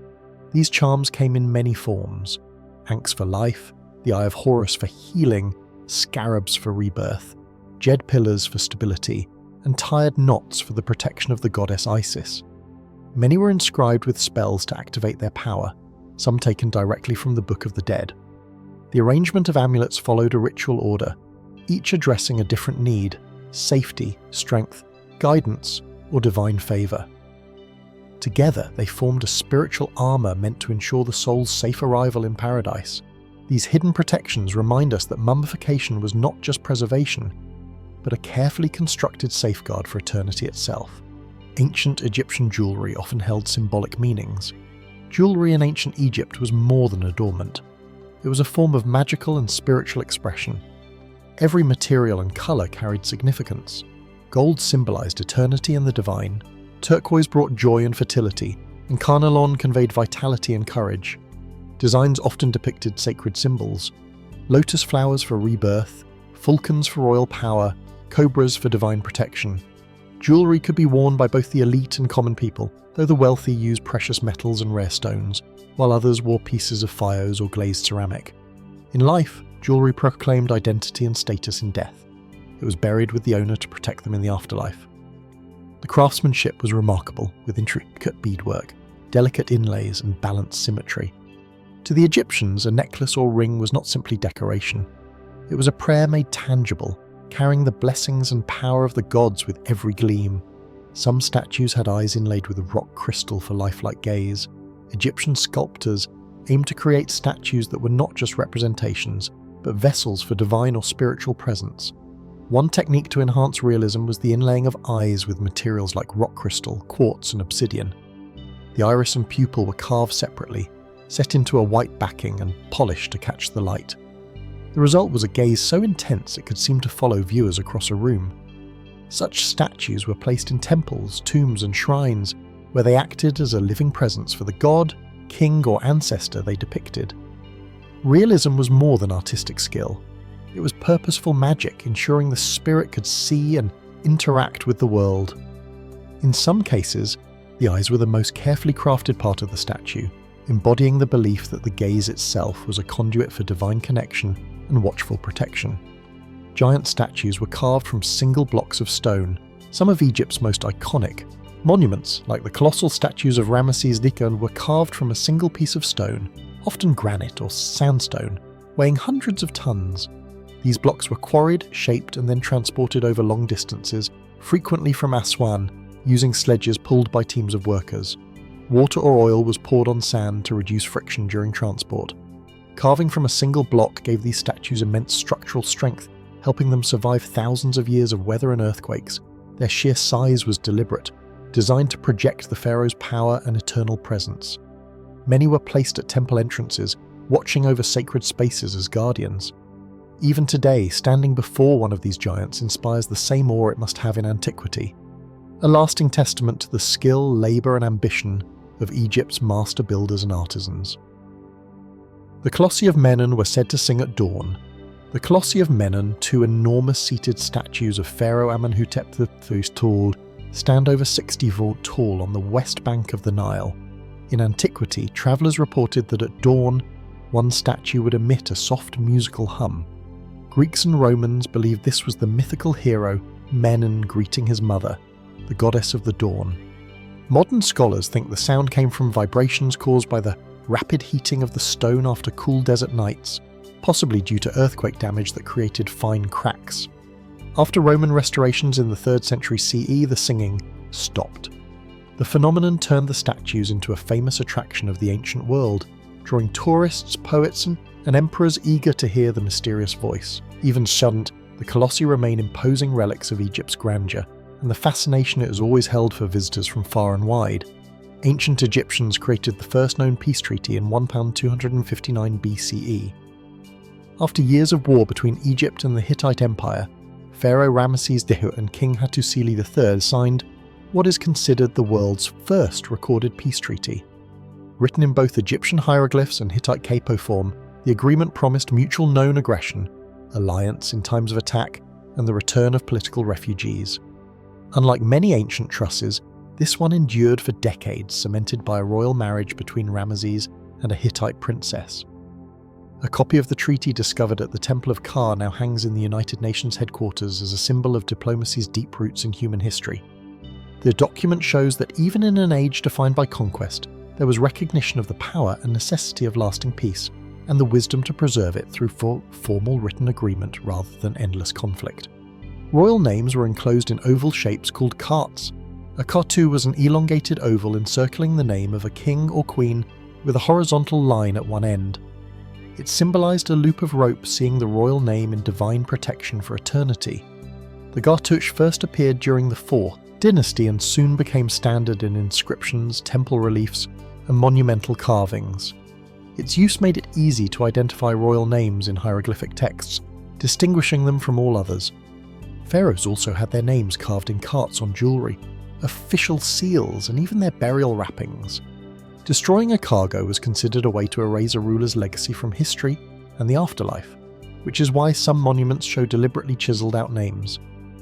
These charms came in many forms: ankhs for life, the Eye of Horus for healing, scarabs for rebirth, jed pillars for stability, and tired knots for the protection of the goddess Isis. Many were inscribed with spells to activate their power, some taken directly from the Book of the Dead. The arrangement of amulets followed a ritual order, each addressing a different need: safety, strength, guidance, or divine favour. Together, they formed a spiritual armour meant to ensure the soul's safe arrival in paradise. These hidden protections remind us that mummification was not just preservation, but a carefully constructed safeguard for eternity itself. Ancient Egyptian jewellery often held symbolic meanings. Jewellery in ancient Egypt was more than adornment. It was a form of magical and spiritual expression. Every material and colour carried significance. Gold symbolised eternity and the divine, turquoise brought joy and fertility, and carnelian conveyed vitality and courage. Designs often depicted sacred symbols: lotus flowers for rebirth, falcons for royal power, cobras for divine protection. Jewellery could be worn by both the elite and common people, though the wealthy used precious metals and rare stones, while others wore pieces of pharaohs or glazed ceramic. In life, jewellery proclaimed identity and status in death. It was buried with the owner to protect them in the afterlife. The craftsmanship was remarkable, with intricate beadwork, delicate inlays, and balanced symmetry. To the Egyptians, a necklace or ring was not simply decoration. It was a prayer made tangible, carrying the blessings and power of the gods with every gleam. Some statues had eyes inlaid with rock crystal for lifelike gaze. Egyptian sculptors aimed to create statues that were not just representations, but vessels for divine or spiritual presence. One technique to enhance realism was the inlaying of eyes with materials like rock crystal, quartz, and obsidian. The iris and pupil were carved separately, set into a white backing and polished to catch the light. The result was a gaze so intense it could seem to follow viewers across a room. Such statues were placed in temples, tombs, and shrines, where they acted as a living presence for the god, king, or ancestor they depicted. Realism was more than artistic skill. It was purposeful magic, ensuring the spirit could see and interact with the world. In some cases, the eyes were the most carefully crafted part of the statue, embodying the belief that the gaze itself was a conduit for divine connection and watchful protection. Giant statues were carved from single blocks of stone, some of Egypt's most iconic. Monuments, like the colossal statues of Ramesses II, were carved from a single piece of stone, often granite or sandstone, weighing hundreds of tons. These blocks were quarried, shaped, and then transported over long distances, frequently from Aswan, using sledges pulled by teams of workers. Water or oil was poured on sand to reduce friction during transport. Carving from a single block gave these statues immense structural strength, helping them survive thousands of years of weather and earthquakes. Their sheer size was deliberate, designed to project the pharaoh's power and eternal presence. Many were placed at temple entrances, watching over sacred spaces as guardians. Even today, standing before one of these giants inspires the same awe it must have in antiquity, a lasting testament to the skill, labour, and ambition of Egypt's master builders and artisans. The Colossi of Menon were said to sing at dawn. The Colossi of Menon, two enormous seated statues of Pharaoh Amenhotep II, stand over 60 feet tall on the west bank of the Nile. In antiquity, travellers reported that at dawn, one statue would emit a soft musical hum. Greeks and Romans believed this was the mythical hero Menon greeting his mother, the goddess of the dawn. Modern scholars think the sound came from vibrations caused by the rapid heating of the stone after cool desert nights, possibly due to earthquake damage that created fine cracks. After Roman restorations in the 3rd century CE, the singing stopped. The phenomenon turned the statues into a famous attraction of the ancient world, drawing tourists, poets, and emperors eager to hear the mysterious voice. Even shunned, the Colossi remain imposing relics of Egypt's grandeur, and the fascination it has always held for visitors from far and wide. Ancient Egyptians created the first known peace treaty in 1259 BCE. After years of war between Egypt and the Hittite Empire, Pharaoh Ramesses II and King Hattusili III signed what is considered the world's first recorded peace treaty. Written in both Egyptian hieroglyphs and Hittite capo form, the agreement promised mutual non-aggression, alliance in times of attack, and the return of political refugees. Unlike many ancient trusses, this one endured for decades, cemented by a royal marriage between Ramesses and a Hittite princess. A copy of the treaty discovered at the Temple of Ka now hangs in the United Nations headquarters as a symbol of diplomacy's deep roots in human history. The document shows that even in an age defined by conquest, there was recognition of the power and necessity of lasting peace, and the wisdom to preserve it through formal written agreement rather than endless conflict. Royal names were enclosed in oval shapes called karts. A kartu was an elongated oval encircling the name of a king or queen with a horizontal line at one end. It symbolized a loop of rope seeing the royal name in divine protection for eternity. The gartush first appeared during the 4th dynasty and soon became standard in inscriptions, temple reliefs, and monumental carvings. Its use made it easy to identify royal names in hieroglyphic texts, distinguishing them from all others. Pharaohs also had their names carved in karts on jewellery, official seals, and even their burial wrappings. Destroying a cargo was considered a way to erase a ruler's legacy from history and the afterlife, which is why some monuments show deliberately chiselled out names.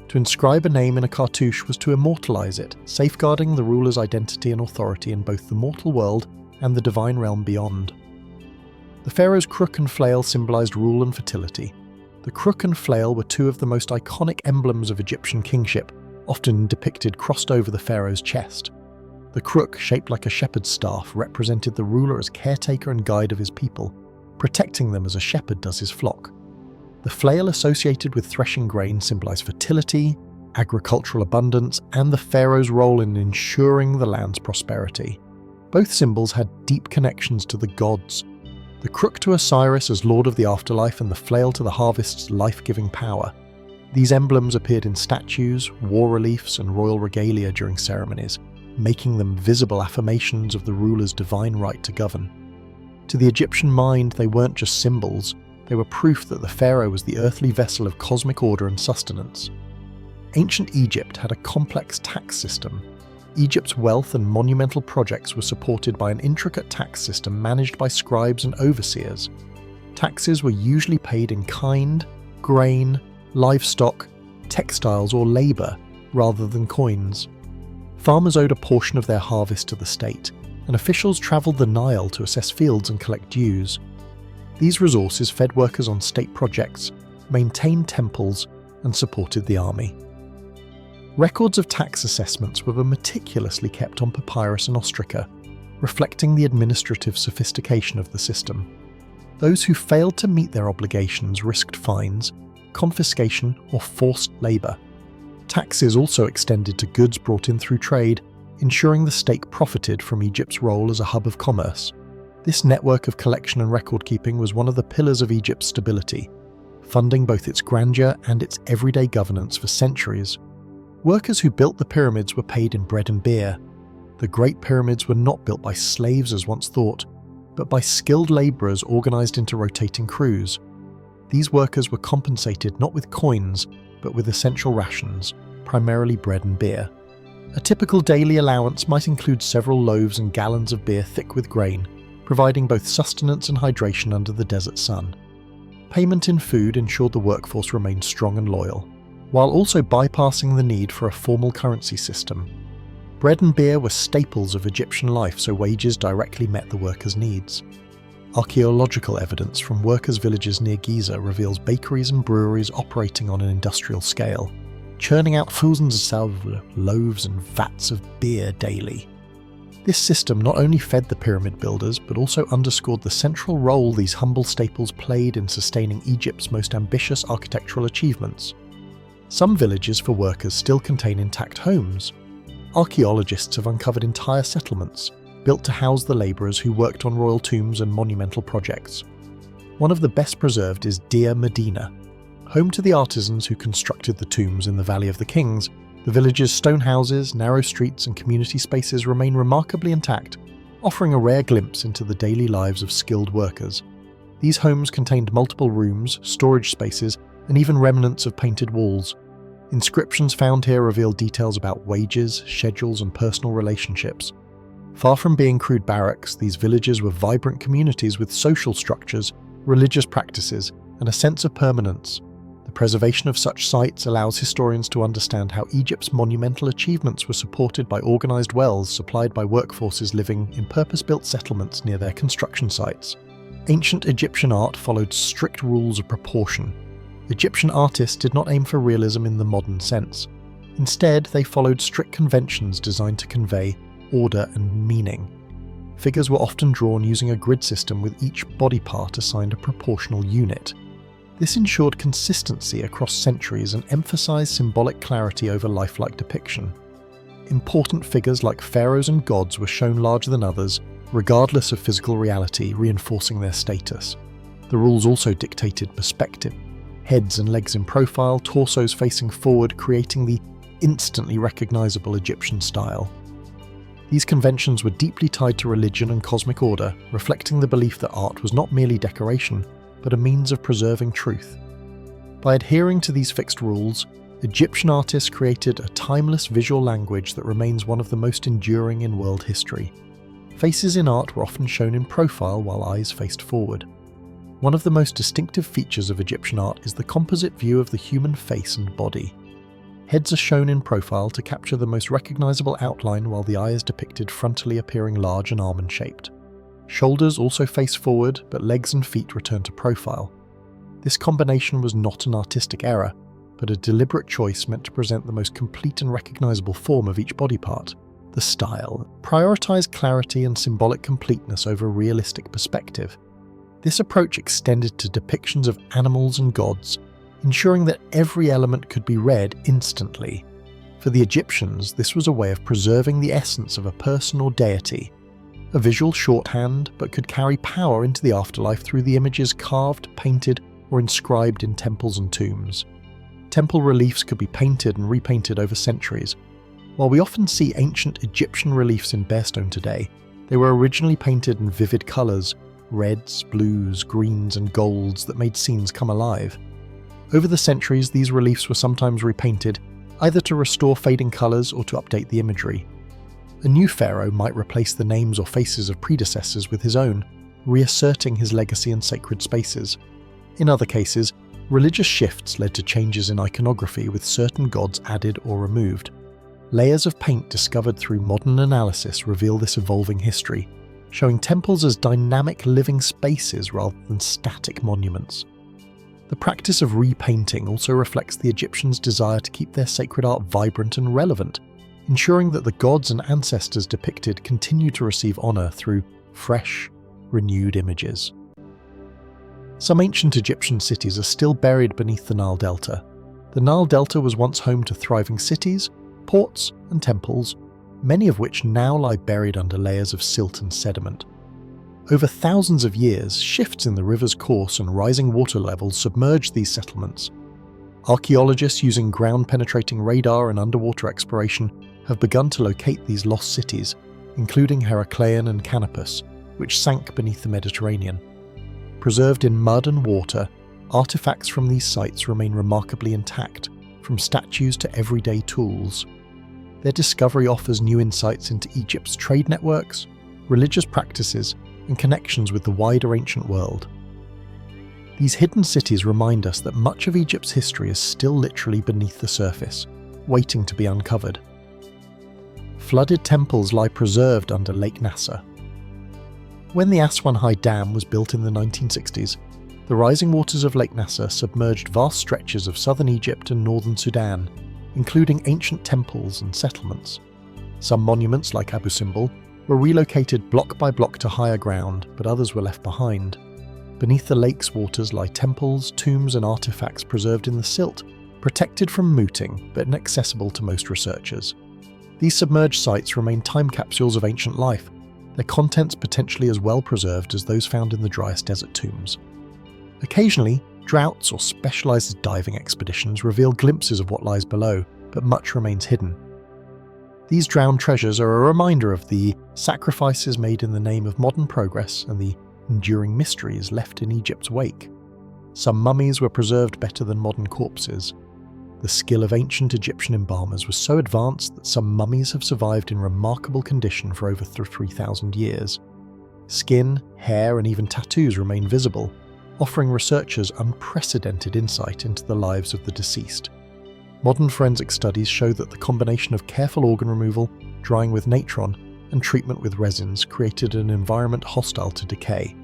To inscribe a name in a cartouche was to immortalise it, safeguarding the ruler's identity and authority in both the mortal world and the divine realm beyond. The pharaoh's crook and flail symbolised rule and fertility. The crook and flail were two of the most iconic emblems of Egyptian kingship, often depicted crossed over the pharaoh's chest. The crook, shaped like a shepherd's staff, represented the ruler as caretaker and guide of his people, protecting them as a shepherd does his flock. The flail associated with threshing grain symbolised fertility, agricultural abundance, and the pharaoh's role in ensuring the land's prosperity. Both symbols had deep connections to the gods. The crook to Osiris as lord of the afterlife and the flail to the harvest's life-giving power. These emblems appeared in statues, war reliefs, and royal regalia during ceremonies, making them visible affirmations of the ruler's divine right to govern. To the Egyptian mind, they weren't just symbols, they were proof that the pharaoh was the earthly vessel of cosmic order and sustenance. Ancient Egypt had a complex tax system. Egypt's wealth and monumental projects were supported by an intricate tax system managed by scribes and overseers. Taxes were usually paid in kind, grain, livestock, textiles, or labour, rather than coins. Farmers owed a portion of their harvest to the state, and officials travelled the Nile to assess fields and collect dues. These resources fed workers on state projects, maintained temples, and supported the army. Records of tax assessments were meticulously kept on papyrus and ostraca, reflecting the administrative sophistication of the system. Those who failed to meet their obligations risked fines, confiscation, or forced labour. Taxes also extended to goods brought in through trade, ensuring the state profited from Egypt's role as a hub of commerce. This network of collection and record-keeping was one of the pillars of Egypt's stability, funding both its grandeur and its everyday governance for centuries. Workers who built the pyramids were paid in bread and beer. The Great Pyramids were not built by slaves as once thought, but by skilled labourers organised into rotating crews. These workers were compensated not with coins, but with essential rations, primarily bread and beer. A typical daily allowance might include several loaves and gallons of beer thick with grain, providing both sustenance and hydration under the desert sun. Payment in food ensured the workforce remained strong and loyal, while also bypassing the need for a formal currency system. Bread and beer were staples of Egyptian life, so wages directly met the workers' needs. Archaeological evidence from workers' villages near Giza reveals bakeries and breweries operating on an industrial scale, churning out thousands of loaves and vats of beer daily. This system not only fed the pyramid builders, but also underscored the central role these humble staples played in sustaining Egypt's most ambitious architectural achievements. Some villages for workers still contain intact homes. Archaeologists have uncovered entire settlements, built to house the labourers who worked on royal tombs and monumental projects. One of the best preserved is Deir Medina. Home to the artisans who constructed the tombs in the Valley of the Kings, the village's stone houses, narrow streets and community spaces remain remarkably intact, offering a rare glimpse into the daily lives of skilled workers. These homes contained multiple rooms, storage spaces, and even remnants of painted walls. Inscriptions found here reveal details about wages, schedules, and personal relationships. Far from being crude barracks, these villages were vibrant communities with social structures, religious practices, and a sense of permanence. The preservation of such sites allows historians to understand how Egypt's monumental achievements were supported by organised wells supplied by workforces living in purpose-built settlements near their construction sites. Ancient Egyptian art followed strict rules of proportion. Egyptian artists did not aim for realism in the modern sense. Instead, they followed strict conventions designed to convey order and meaning. Figures were often drawn using a grid system with each body part assigned a proportional unit. This ensured consistency across centuries and emphasized symbolic clarity over lifelike depiction. Important figures like pharaohs and gods were shown larger than others, regardless of physical reality, reinforcing their status. The rules also dictated perspective. Heads and legs in profile, torsos facing forward, creating the instantly recognizable Egyptian style. These conventions were deeply tied to religion and cosmic order, reflecting the belief that art was not merely decoration, but a means of preserving truth. By adhering to these fixed rules, Egyptian artists created a timeless visual language that remains one of the most enduring in world history. Faces in art were often shown in profile while eyes faced forward. One of the most distinctive features of Egyptian art is the composite view of the human face and body. Heads are shown in profile to capture the most recognizable outline, while the eye is depicted frontally, appearing large and almond-shaped. Shoulders also face forward, but legs and feet return to profile. This combination was not an artistic error, but a deliberate choice meant to present the most complete and recognizable form of each body part. The style prioritized clarity and symbolic completeness over realistic perspective. This approach extended to depictions of animals and gods, ensuring that every element could be read instantly. For the Egyptians, this was a way of preserving the essence of a person or deity, a visual shorthand, but could carry power into the afterlife through the images carved, painted, or inscribed in temples and tombs. Temple reliefs could be painted and repainted over centuries. While we often see ancient Egyptian reliefs in bare stone today, they were originally painted in vivid colours, reds, blues, greens, and golds that made scenes come alive. Over the centuries, these reliefs were sometimes repainted, either to restore fading colours or to update the imagery. A new pharaoh might replace the names or faces of predecessors with his own, reasserting his legacy in sacred spaces. In other cases, religious shifts led to changes in iconography, with certain gods added or removed. Layers of paint discovered through modern analysis reveal this evolving history, showing temples as dynamic living spaces rather than static monuments. The practice of repainting also reflects the Egyptians' desire to keep their sacred art vibrant and relevant, ensuring that the gods and ancestors depicted continue to receive honour through fresh, renewed images. Some ancient Egyptian cities are still buried beneath the Nile Delta. The Nile Delta was once home to thriving cities, ports, and temples, many of which now lie buried under layers of silt and sediment. Over thousands of years, shifts in the river's course and rising water levels submerged these settlements. Archaeologists using ground-penetrating radar and underwater exploration have begun to locate these lost cities, including Heracleion and Canopus, which sank beneath the Mediterranean. Preserved in mud and water, artifacts from these sites remain remarkably intact, from statues to everyday tools. Their discovery offers new insights into Egypt's trade networks, religious practices, and connections with the wider ancient world. These hidden cities remind us that much of Egypt's history is still literally beneath the surface, waiting to be uncovered. Flooded temples lie preserved under Lake Nasser. When the Aswan High Dam was built in the 1960s, the rising waters of Lake Nasser submerged vast stretches of southern Egypt and northern Sudan, including ancient temples and settlements. Some monuments, like Abu Simbel, were relocated block by block to higher ground, but others were left behind. Beneath the lake's waters lie temples, tombs, and artifacts preserved in the silt, protected from mooting but inaccessible to most researchers. These submerged sites remain time capsules of ancient life, their contents potentially as well preserved as those found in the driest desert tombs. Occasionally, droughts or specialized diving expeditions reveal glimpses of what lies below, but much remains hidden. These drowned treasures are a reminder of the sacrifices made in the name of modern progress and the enduring mysteries left in Egypt's wake. Some mummies were preserved better than modern corpses. The skill of ancient Egyptian embalmers was so advanced that some mummies have survived in remarkable condition for over 3,000 years. Skin, hair, and even tattoos remain visible, offering researchers unprecedented insight into the lives of the deceased. Modern forensic studies show that the combination of careful organ removal, drying with natron, and treatment with resins created an environment hostile to decay.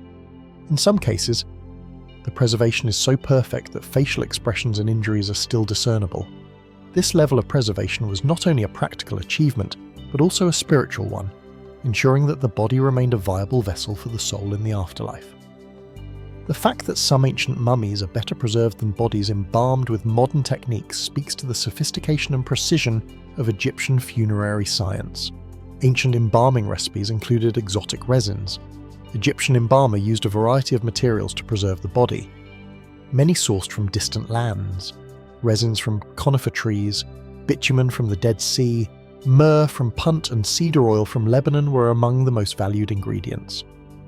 In some cases, the preservation is so perfect that facial expressions and injuries are still discernible. This level of preservation was not only a practical achievement, but also a spiritual one, ensuring that the body remained a viable vessel for the soul in the afterlife. The fact that some ancient mummies are better preserved than bodies embalmed with modern techniques speaks to the sophistication and precision of Egyptian funerary science. Ancient embalming recipes included exotic resins. Egyptian embalmer used a variety of materials to preserve the body, many sourced from distant lands. Resins from conifer trees, bitumen from the Dead Sea, myrrh from Punt and cedar oil from Lebanon were among the most valued ingredients.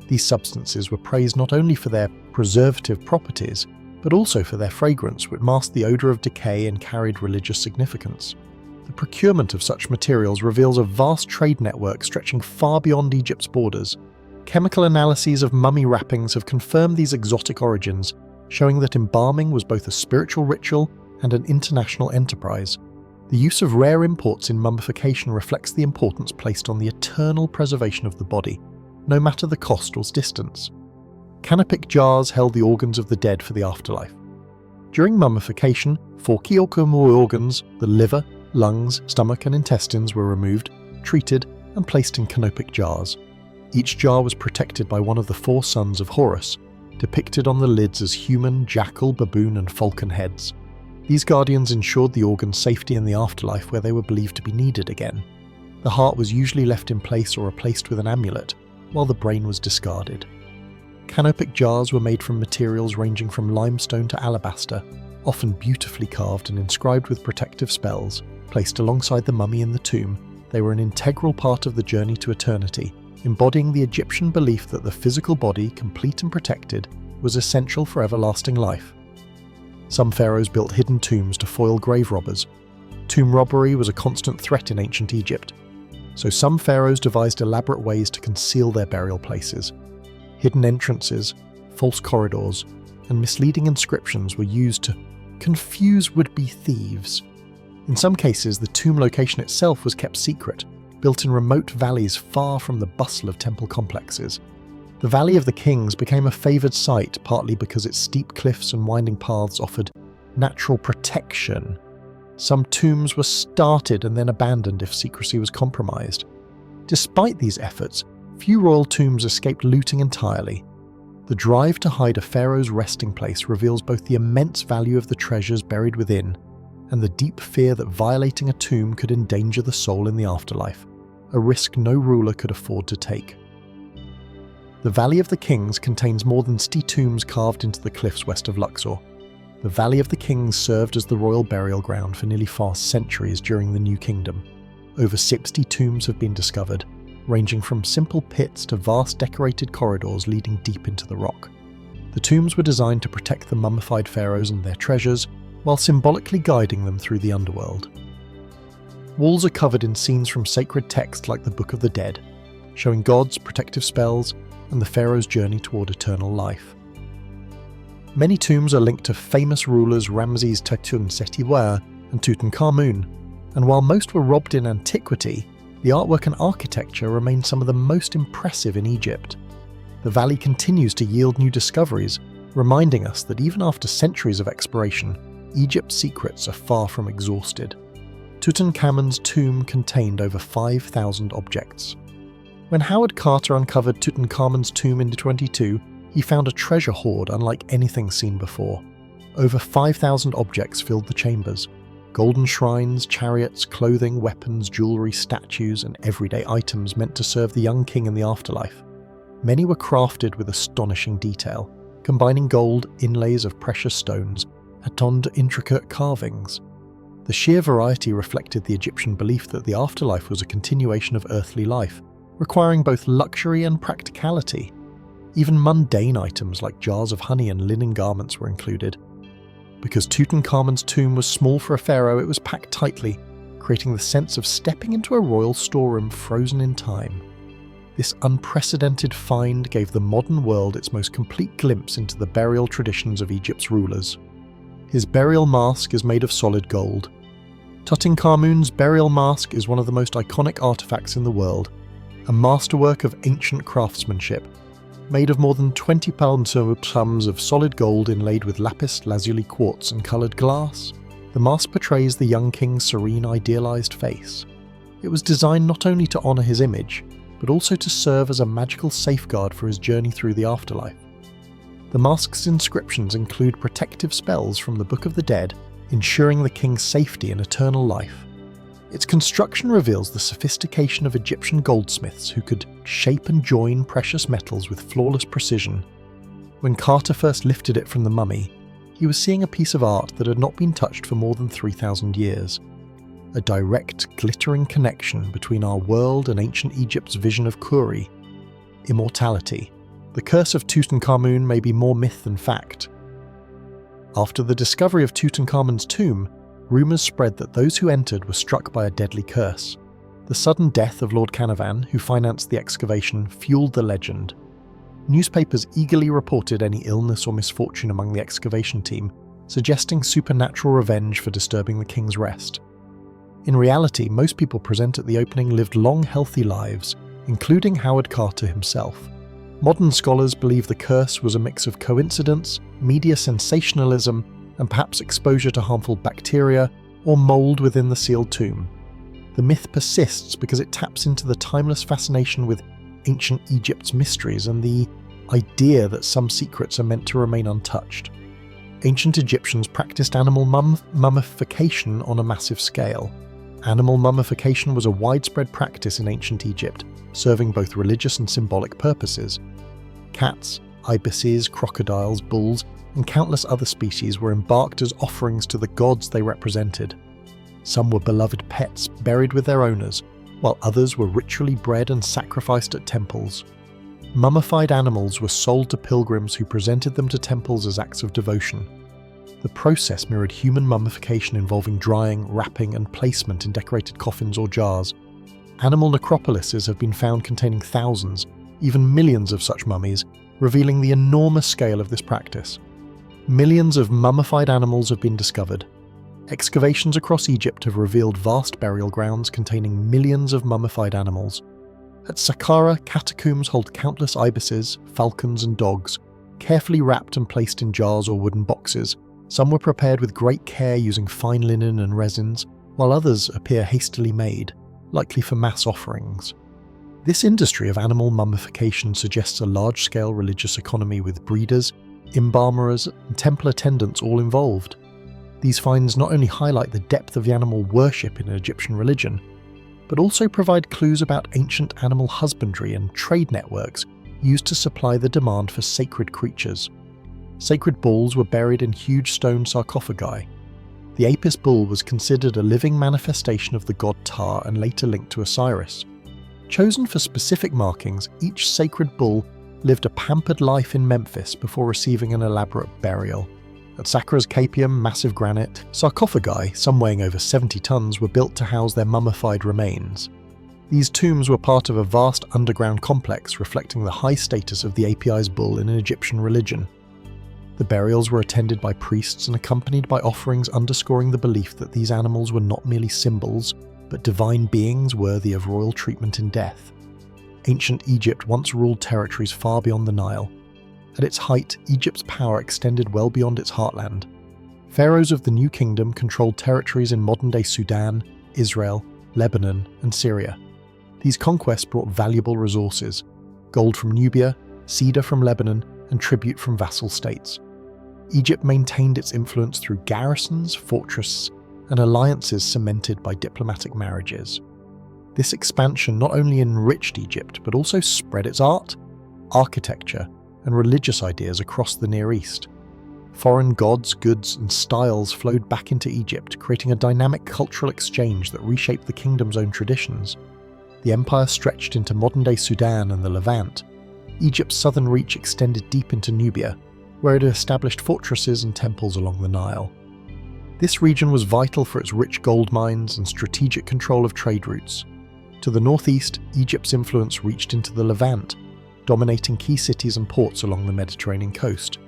These substances were praised not only for their preservative properties, but also for their fragrance, which masked the odour of decay and carried religious significance. The procurement of such materials reveals a vast trade network stretching far beyond Egypt's borders. Chemical analyses of mummy wrappings have confirmed these exotic origins, showing that embalming was both a spiritual ritual and an international enterprise. The use of rare imports in mummification reflects the importance placed on the eternal preservation of the body, no matter the cost or distance. Canopic jars held the organs of the dead for the afterlife. During mummification, 4 key organs, the liver, lungs, stomach and intestines were removed, treated and placed in canopic jars. Each jar was protected by one of the 4 sons of Horus, depicted on the lids as human, jackal, baboon and falcon heads. These guardians ensured the organ's safety in the afterlife where they were believed to be needed again. The heart was usually left in place or replaced with an amulet, while the brain was discarded. Canopic jars were made from materials ranging from limestone to alabaster, often beautifully carved and inscribed with protective spells. Placed alongside the mummy in the tomb, they were an integral part of the journey to eternity, embodying the Egyptian belief that the physical body, complete and protected, was essential for everlasting life. Some pharaohs built hidden tombs to foil grave robbers. Tomb robbery was a constant threat in ancient Egypt, so some pharaohs devised elaborate ways to conceal their burial places. Hidden entrances, false corridors, and misleading inscriptions were used to confuse would-be thieves. In some cases, the tomb location itself was kept secret, built in remote valleys far from the bustle of temple complexes. The Valley of the Kings became a favoured site partly because its steep cliffs and winding paths offered natural protection. Some tombs were started and then abandoned if secrecy was compromised. Despite these efforts, few royal tombs escaped looting entirely. The drive to hide a pharaoh's resting place reveals both the immense value of the treasures buried within and the deep fear that violating a tomb could endanger the soul in the afterlife, a risk no ruler could afford to take. The Valley of the Kings contains more than 60 tombs carved into the cliffs west of Luxor. The Valley of the Kings served as the royal burial ground for nearly 4 centuries during the New Kingdom. Over 60 tombs have been discovered, ranging from simple pits to vast decorated corridors leading deep into the rock. The tombs were designed to protect the mummified pharaohs and their treasures, while symbolically guiding them through the underworld. Walls are covered in scenes from sacred texts like the Book of the Dead, showing gods, protective spells, and the pharaoh's journey toward eternal life. Many tombs are linked to famous rulers Ramses II Setiwa and Tutankhamun, and while most were robbed in antiquity, the artwork and architecture remain some of the most impressive in Egypt. The valley continues to yield new discoveries, reminding us that even after centuries of exploration, Egypt's secrets are far from exhausted. Tutankhamun's tomb contained over 5,000 objects. When Howard Carter uncovered Tutankhamun's tomb in 2022, he found a treasure hoard unlike anything seen before. Over 5,000 objects filled the chambers. Golden shrines, chariots, clothing, weapons, jewellery, statues, and everyday items meant to serve the young king in the afterlife. Many were crafted with astonishing detail, combining gold, inlays of precious stones, and intricate carvings. The sheer variety reflected the Egyptian belief that the afterlife was a continuation of earthly life, requiring both luxury and practicality. Even mundane items like jars of honey and linen garments were included. Because Tutankhamun's tomb was small for a pharaoh, it was packed tightly, creating the sense of stepping into a royal storeroom frozen in time. This unprecedented find gave the modern world its most complete glimpse into the burial traditions of Egypt's rulers. His burial mask is made of solid gold. Tutankhamun's burial mask is one of the most iconic artifacts in the world, a masterwork of ancient craftsmanship. Made of more than 20 palms of solid gold inlaid with lapis lazuli quartz and coloured glass, the mask portrays the young king's serene, idealised face. It was designed not only to honour his image, but also to serve as a magical safeguard for his journey through the afterlife. The mask's inscriptions include protective spells from the Book of the Dead, ensuring the king's safety and eternal life. Its construction reveals the sophistication of Egyptian goldsmiths who could shape and join precious metals with flawless precision. When Carter first lifted it from the mummy, he was seeing a piece of art that had not been touched for more than 3,000 years. A direct, glittering connection between our world and ancient Egypt's vision of Kuri. Immortality. The curse of Tutankhamun may be more myth than fact. After the discovery of Tutankhamun's tomb, rumours spread that those who entered were struck by a deadly curse. The sudden death of Lord Canavan, who financed the excavation, fueled the legend. Newspapers eagerly reported any illness or misfortune among the excavation team, suggesting supernatural revenge for disturbing the king's rest. In reality, most people present at the opening lived long, healthy lives, including Howard Carter himself. Modern scholars believe the curse was a mix of coincidence, media sensationalism, and perhaps exposure to harmful bacteria or mould within the sealed tomb. The myth persists because it taps into the timeless fascination with ancient Egypt's mysteries and the idea that some secrets are meant to remain untouched. Ancient Egyptians practiced animal mummification on a massive scale. Animal mummification was a widespread practice in ancient Egypt, serving both religious and symbolic purposes. Cats, ibises, crocodiles, bulls, and countless other species were embarked as offerings to the gods they represented. Some were beloved pets buried with their owners, while others were ritually bred and sacrificed at temples. Mummified animals were sold to pilgrims who presented them to temples as acts of devotion. The process mirrored human mummification involving drying, wrapping, and placement in decorated coffins or jars. Animal necropolises have been found containing thousands, even millions of such mummies, revealing the enormous scale of this practice. Millions of mummified animals have been discovered. Excavations across Egypt have revealed vast burial grounds containing millions of mummified animals. At Saqqara, catacombs hold countless ibises, falcons, and dogs, carefully wrapped and placed in jars or wooden boxes. Some were prepared with great care using fine linen and resins, while others appear hastily made, likely for mass offerings. This industry of animal mummification suggests a large-scale religious economy with breeders, embalmers, and temple attendants all involved. These finds not only highlight the depth of the animal worship in Egyptian religion, but also provide clues about ancient animal husbandry and trade networks used to supply the demand for sacred creatures. Sacred bulls were buried in huge stone sarcophagi. The Apis bull was considered a living manifestation of the god Ptah and later linked to Osiris. Chosen for specific markings, each sacred bull lived a pampered life in Memphis before receiving an elaborate burial. At Saqqara's Capium, massive granite sarcophagi, some weighing over 70 tons, were built to house their mummified remains. These tombs were part of a vast underground complex reflecting the high status of the Apis bull in Egyptian religion. The burials were attended by priests and accompanied by offerings underscoring the belief that these animals were not merely symbols, but divine beings worthy of royal treatment in death. Ancient Egypt once ruled territories far beyond the Nile. At its height, Egypt's power extended well beyond its heartland. Pharaohs of the New Kingdom controlled territories in modern-day Sudan, Israel, Lebanon, and Syria. These conquests brought valuable resources: gold from Nubia, cedar from Lebanon, and tribute from vassal states. Egypt maintained its influence through garrisons, fortresses, and alliances cemented by diplomatic marriages. This expansion not only enriched Egypt, but also spread its art, architecture, and religious ideas across the Near East. Foreign gods, goods, and styles flowed back into Egypt, creating a dynamic cultural exchange that reshaped the kingdom's own traditions. The empire stretched into modern-day Sudan and the Levant. Egypt's southern reach extended deep into Nubia, where it had established fortresses and temples along the Nile. This region was vital for its rich gold mines and strategic control of trade routes. To the northeast, Egypt's influence reached into the Levant, dominating key cities and ports along the Mediterranean coast.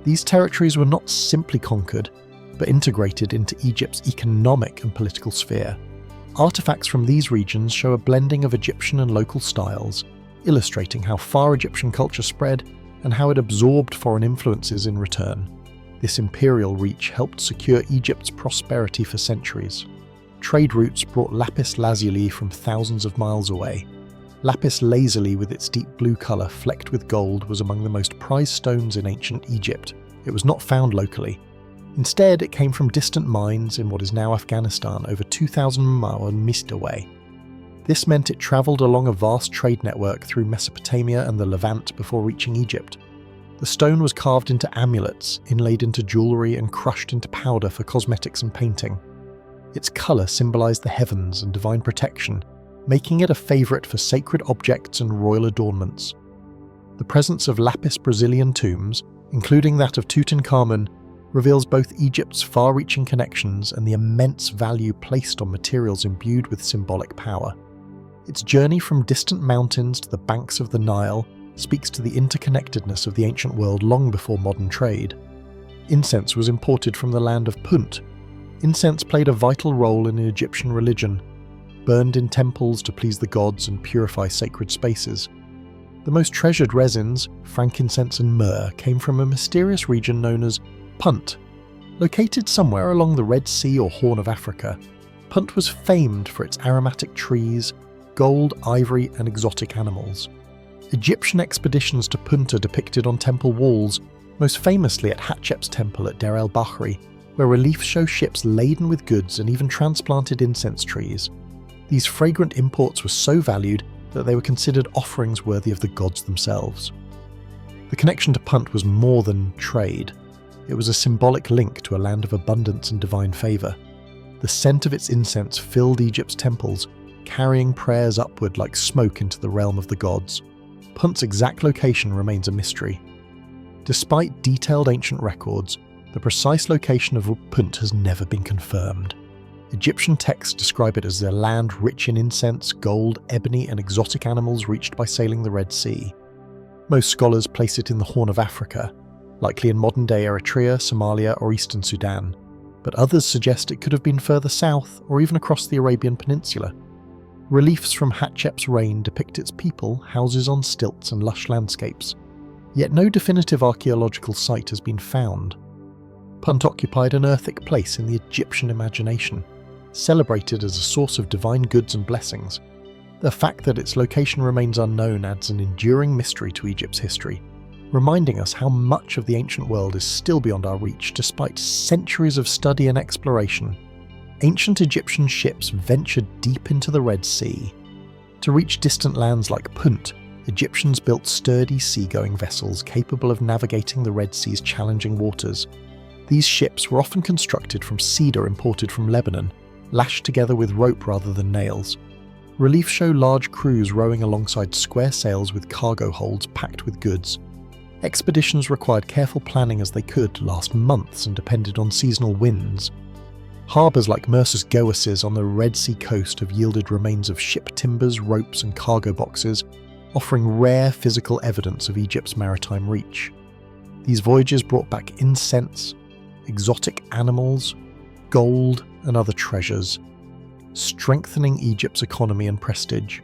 These territories were not simply conquered, but integrated into Egypt's economic and political sphere. Artifacts from these regions show a blending of Egyptian and local styles, illustrating how far Egyptian culture spread and how it absorbed foreign influences in return. This imperial reach helped secure Egypt's prosperity for centuries. Trade routes brought lapis lazuli from thousands of miles away. Lapis lazuli, with its deep blue colour flecked with gold, was among the most prized stones in ancient Egypt. It was not found locally. Instead, it came from distant mines in what is now Afghanistan, over 2,000 miles away. This meant it travelled along a vast trade network through Mesopotamia and the Levant before reaching Egypt. The stone was carved into amulets, inlaid into jewellery and crushed into powder for cosmetics and painting. Its colour symbolised the heavens and divine protection, making it a favourite for sacred objects and royal adornments. The presence of lapis Brazilian tombs, including that of Tutankhamun, reveals both Egypt's far-reaching connections and the immense value placed on materials imbued with symbolic power. Its journey from distant mountains to the banks of the Nile speaks to the interconnectedness of the ancient world long before modern trade. Incense was imported from the land of Punt. Incense played a vital role in Egyptian religion, burned in temples to please the gods and purify sacred spaces. The most treasured resins, frankincense and myrrh, came from a mysterious region known as Punt. Located somewhere along the Red Sea or Horn of Africa, Punt was famed for its aromatic trees, gold, ivory and exotic animals. Egyptian expeditions to Punt are depicted on temple walls, most famously at Hatshep's temple at Deir el-Bahri, where reliefs show ships laden with goods and even transplanted incense trees. These fragrant imports were so valued that they were considered offerings worthy of the gods themselves. The connection to Punt was more than trade. It was a symbolic link to a land of abundance and divine favour. The scent of its incense filled Egypt's temples, carrying prayers upward like smoke into the realm of the gods. Punt's exact location remains a mystery. Despite detailed ancient records, the precise location of Punt has never been confirmed. Egyptian texts describe it as a land rich in incense, gold, ebony and exotic animals reached by sailing the Red Sea. Most scholars place it in the Horn of Africa, likely in modern-day Eritrea, Somalia or eastern Sudan, but others suggest it could have been further south or even across the Arabian Peninsula. Reliefs from Hatshep's reign depict its people, houses on stilts and lush landscapes, yet no definitive archaeological site has been found. Punt occupied an earthic place in the Egyptian imagination, celebrated as a source of divine goods and blessings. The fact that its location remains unknown adds an enduring mystery to Egypt's history, reminding us how much of the ancient world is still beyond our reach despite centuries of study and exploration. Ancient Egyptian ships ventured deep into the Red Sea. To reach distant lands like Punt, Egyptians built sturdy seagoing vessels capable of navigating the Red Sea's challenging waters. These ships were often constructed from cedar imported from Lebanon, lashed together with rope rather than nails. Reliefs show large crews rowing alongside square sails with cargo holds packed with goods. Expeditions required careful planning as they could last months and depended on seasonal winds. Harbours like Mercer's Goases on the Red Sea coast have yielded remains of ship timbers, ropes and cargo boxes, offering rare physical evidence of Egypt's maritime reach. These voyages brought back incense, exotic animals, gold and other treasures, strengthening Egypt's economy and prestige.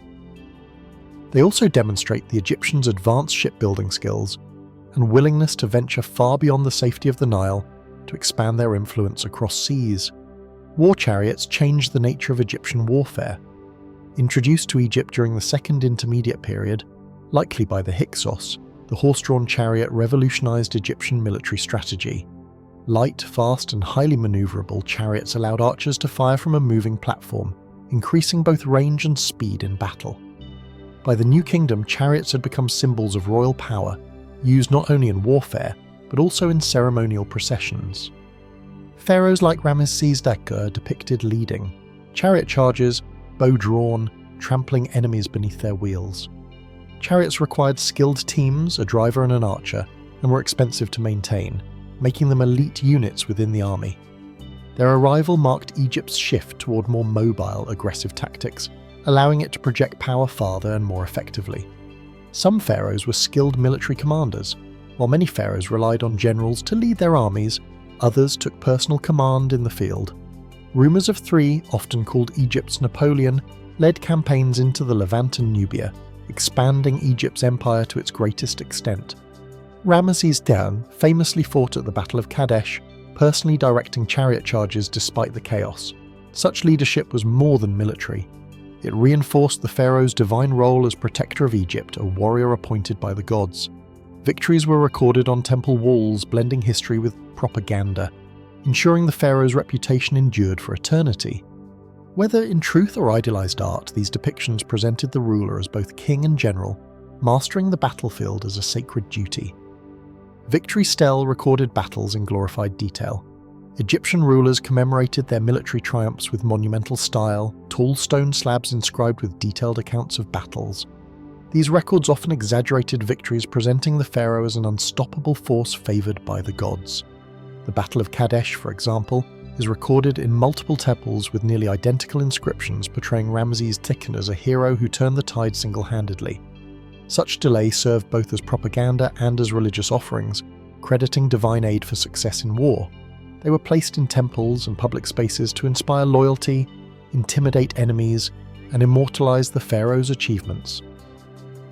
They also demonstrate the Egyptians' advanced shipbuilding skills and willingness to venture far beyond the safety of the Nile to expand their influence across seas. War chariots changed the nature of Egyptian warfare. Introduced to Egypt during the Second Intermediate Period, likely by the Hyksos, the horse-drawn chariot revolutionized Egyptian military strategy. Light, fast and highly maneuverable chariots allowed archers to fire from a moving platform, increasing both range and speed in battle. By the New Kingdom, chariots had become symbols of royal power, used not only in warfare, but also in ceremonial processions. Pharaohs like Ramesses II are depicted leading chariot charges, bow drawn, trampling enemies beneath their wheels. Chariots required skilled teams, a driver and an archer, and were expensive to maintain, making them elite units within the army. Their arrival marked Egypt's shift toward more mobile, aggressive tactics, allowing it to project power farther and more effectively. Some pharaohs were skilled military commanders. While many pharaohs relied on generals to lead their armies, others took personal command in the field. Rumours of three, often called Egypt's Napoleon, led campaigns into the Levant and Nubia, expanding Egypt's empire to its greatest extent. Ramesses II famously fought at the Battle of Kadesh, personally directing chariot charges despite the chaos. Such leadership was more than military. It reinforced the pharaoh's divine role as protector of Egypt, a warrior appointed by the gods. Victories were recorded on temple walls, blending history with propaganda, ensuring the pharaoh's reputation endured for eternity. Whether in truth or idealized art, these depictions presented the ruler as both king and general, mastering the battlefield as a sacred duty. Victory Stele recorded battles in glorified detail. Egyptian rulers commemorated their military triumphs with monumental style, tall stone slabs inscribed with detailed accounts of battles. These records often exaggerated victories, presenting the pharaoh as an unstoppable force favoured by the gods. The Battle of Kadesh, for example, is recorded in multiple temples with nearly identical inscriptions portraying Ramesses II as a hero who turned the tide single-handedly. Such delay served both as propaganda and as religious offerings, crediting divine aid for success in war. They were placed in temples and public spaces to inspire loyalty, intimidate enemies, and immortalize the pharaoh's achievements.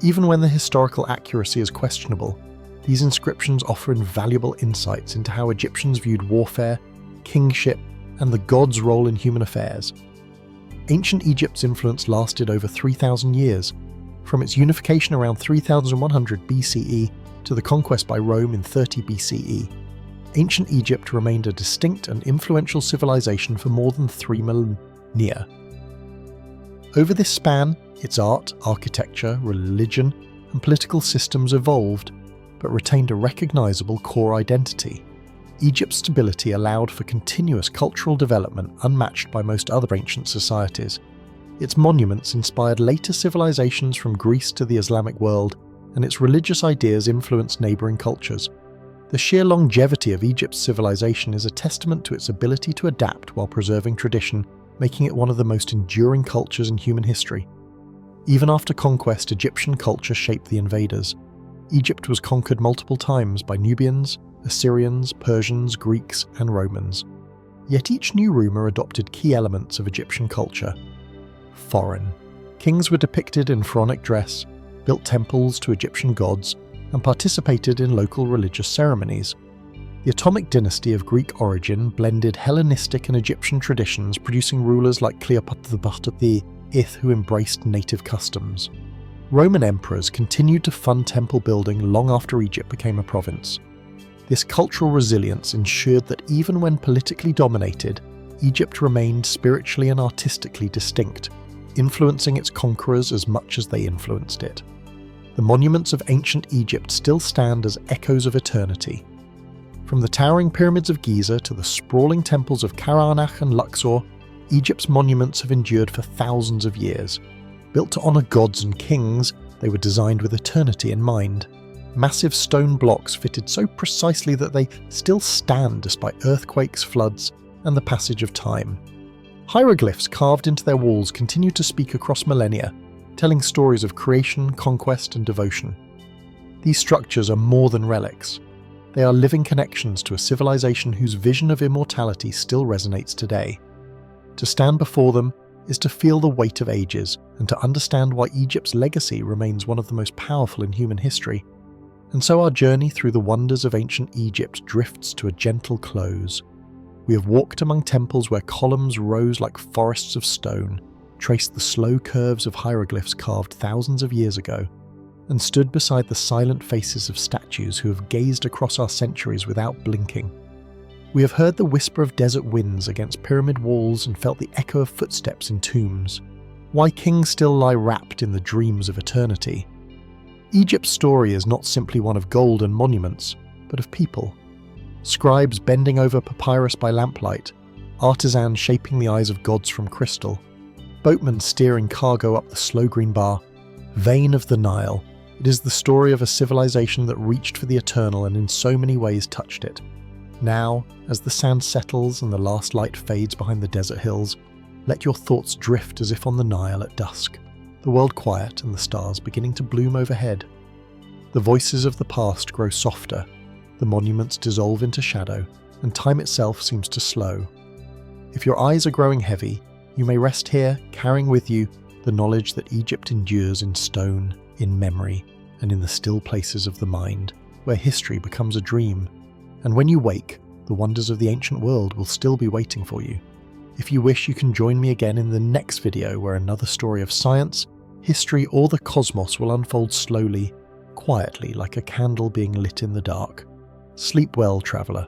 Even when the historical accuracy is questionable, these inscriptions offer invaluable insights into how Egyptians viewed warfare, kingship, and the gods' role in human affairs. Ancient Egypt's influence lasted over 3,000 years, from its unification around 3100 BCE to the conquest by Rome in 30 BCE. Ancient Egypt remained a distinct and influential civilization for more than 3 millennia. Over this span, its art, architecture, religion, and political systems evolved, but retained a recognizable core identity. Egypt's stability allowed for continuous cultural development unmatched by most other ancient societies. Its monuments inspired later civilizations from Greece to the Islamic world, and its religious ideas influenced neighboring cultures. The sheer longevity of Egypt's civilization is a testament to its ability to adapt while preserving tradition, making it one of the most enduring cultures in human history. Even after conquest, Egyptian culture shaped the invaders. Egypt was conquered multiple times by Nubians, Assyrians, Persians, Greeks, and Romans. Yet each new ruler adopted key elements of Egyptian culture. Foreign. Kings were depicted in pharaonic dress, built temples to Egyptian gods, and participated in local religious ceremonies. The Atomic dynasty of Greek origin blended Hellenistic and Egyptian traditions, producing rulers like Cleopatra the Ith who embraced native customs. Roman emperors continued to fund temple building long after Egypt became a province. This cultural resilience ensured that even when politically dominated, Egypt remained spiritually and artistically distinct, influencing its conquerors as much as they influenced it. The monuments of ancient Egypt still stand as echoes of eternity. From the towering pyramids of Giza to the sprawling temples of Karnak and Luxor, Egypt's monuments have endured for thousands of years. Built to honour gods and kings, they were designed with eternity in mind. Massive stone blocks fitted so precisely that they still stand despite earthquakes, floods, and the passage of time. Hieroglyphs carved into their walls continue to speak across millennia, telling stories of creation, conquest, and devotion. These structures are more than relics. They are living connections to a civilization whose vision of immortality still resonates today. To stand before them is to feel the weight of ages and to understand why Egypt's legacy remains one of the most powerful in human history. And so our journey through the wonders of ancient Egypt drifts to a gentle close. We have walked among temples where columns rose like forests of stone, traced the slow curves of hieroglyphs carved thousands of years ago, and stood beside the silent faces of statues who have gazed across our centuries without blinking. We have heard the whisper of desert winds against pyramid walls and felt the echo of footsteps in tombs. Why kings still lie wrapped in the dreams of eternity. Egypt's story is not simply one of gold and monuments, but of people. Scribes bending over papyrus by lamplight, artisans shaping the eyes of gods from crystal, boatmen steering cargo up the slow green bar. Vein of the Nile, it is the story of a civilization that reached for the eternal and in so many ways touched it. Now, as the sand settles and the last light fades behind the desert hills, Let your thoughts drift as if on the Nile at dusk, the world quiet and the stars beginning to bloom overhead. The voices of the past grow softer, the monuments dissolve into shadow, and time itself seems to slow. If your eyes are growing heavy, you may rest here, carrying with you the knowledge that Egypt endures in stone, in memory, and in the still places of the mind, where history becomes a dream. And when you wake, the wonders of the ancient world will still be waiting for you. If you wish, you can join me again in the next video where another story of science, history, or the cosmos will unfold slowly, quietly, like a candle being lit in the dark. Sleep well, traveller,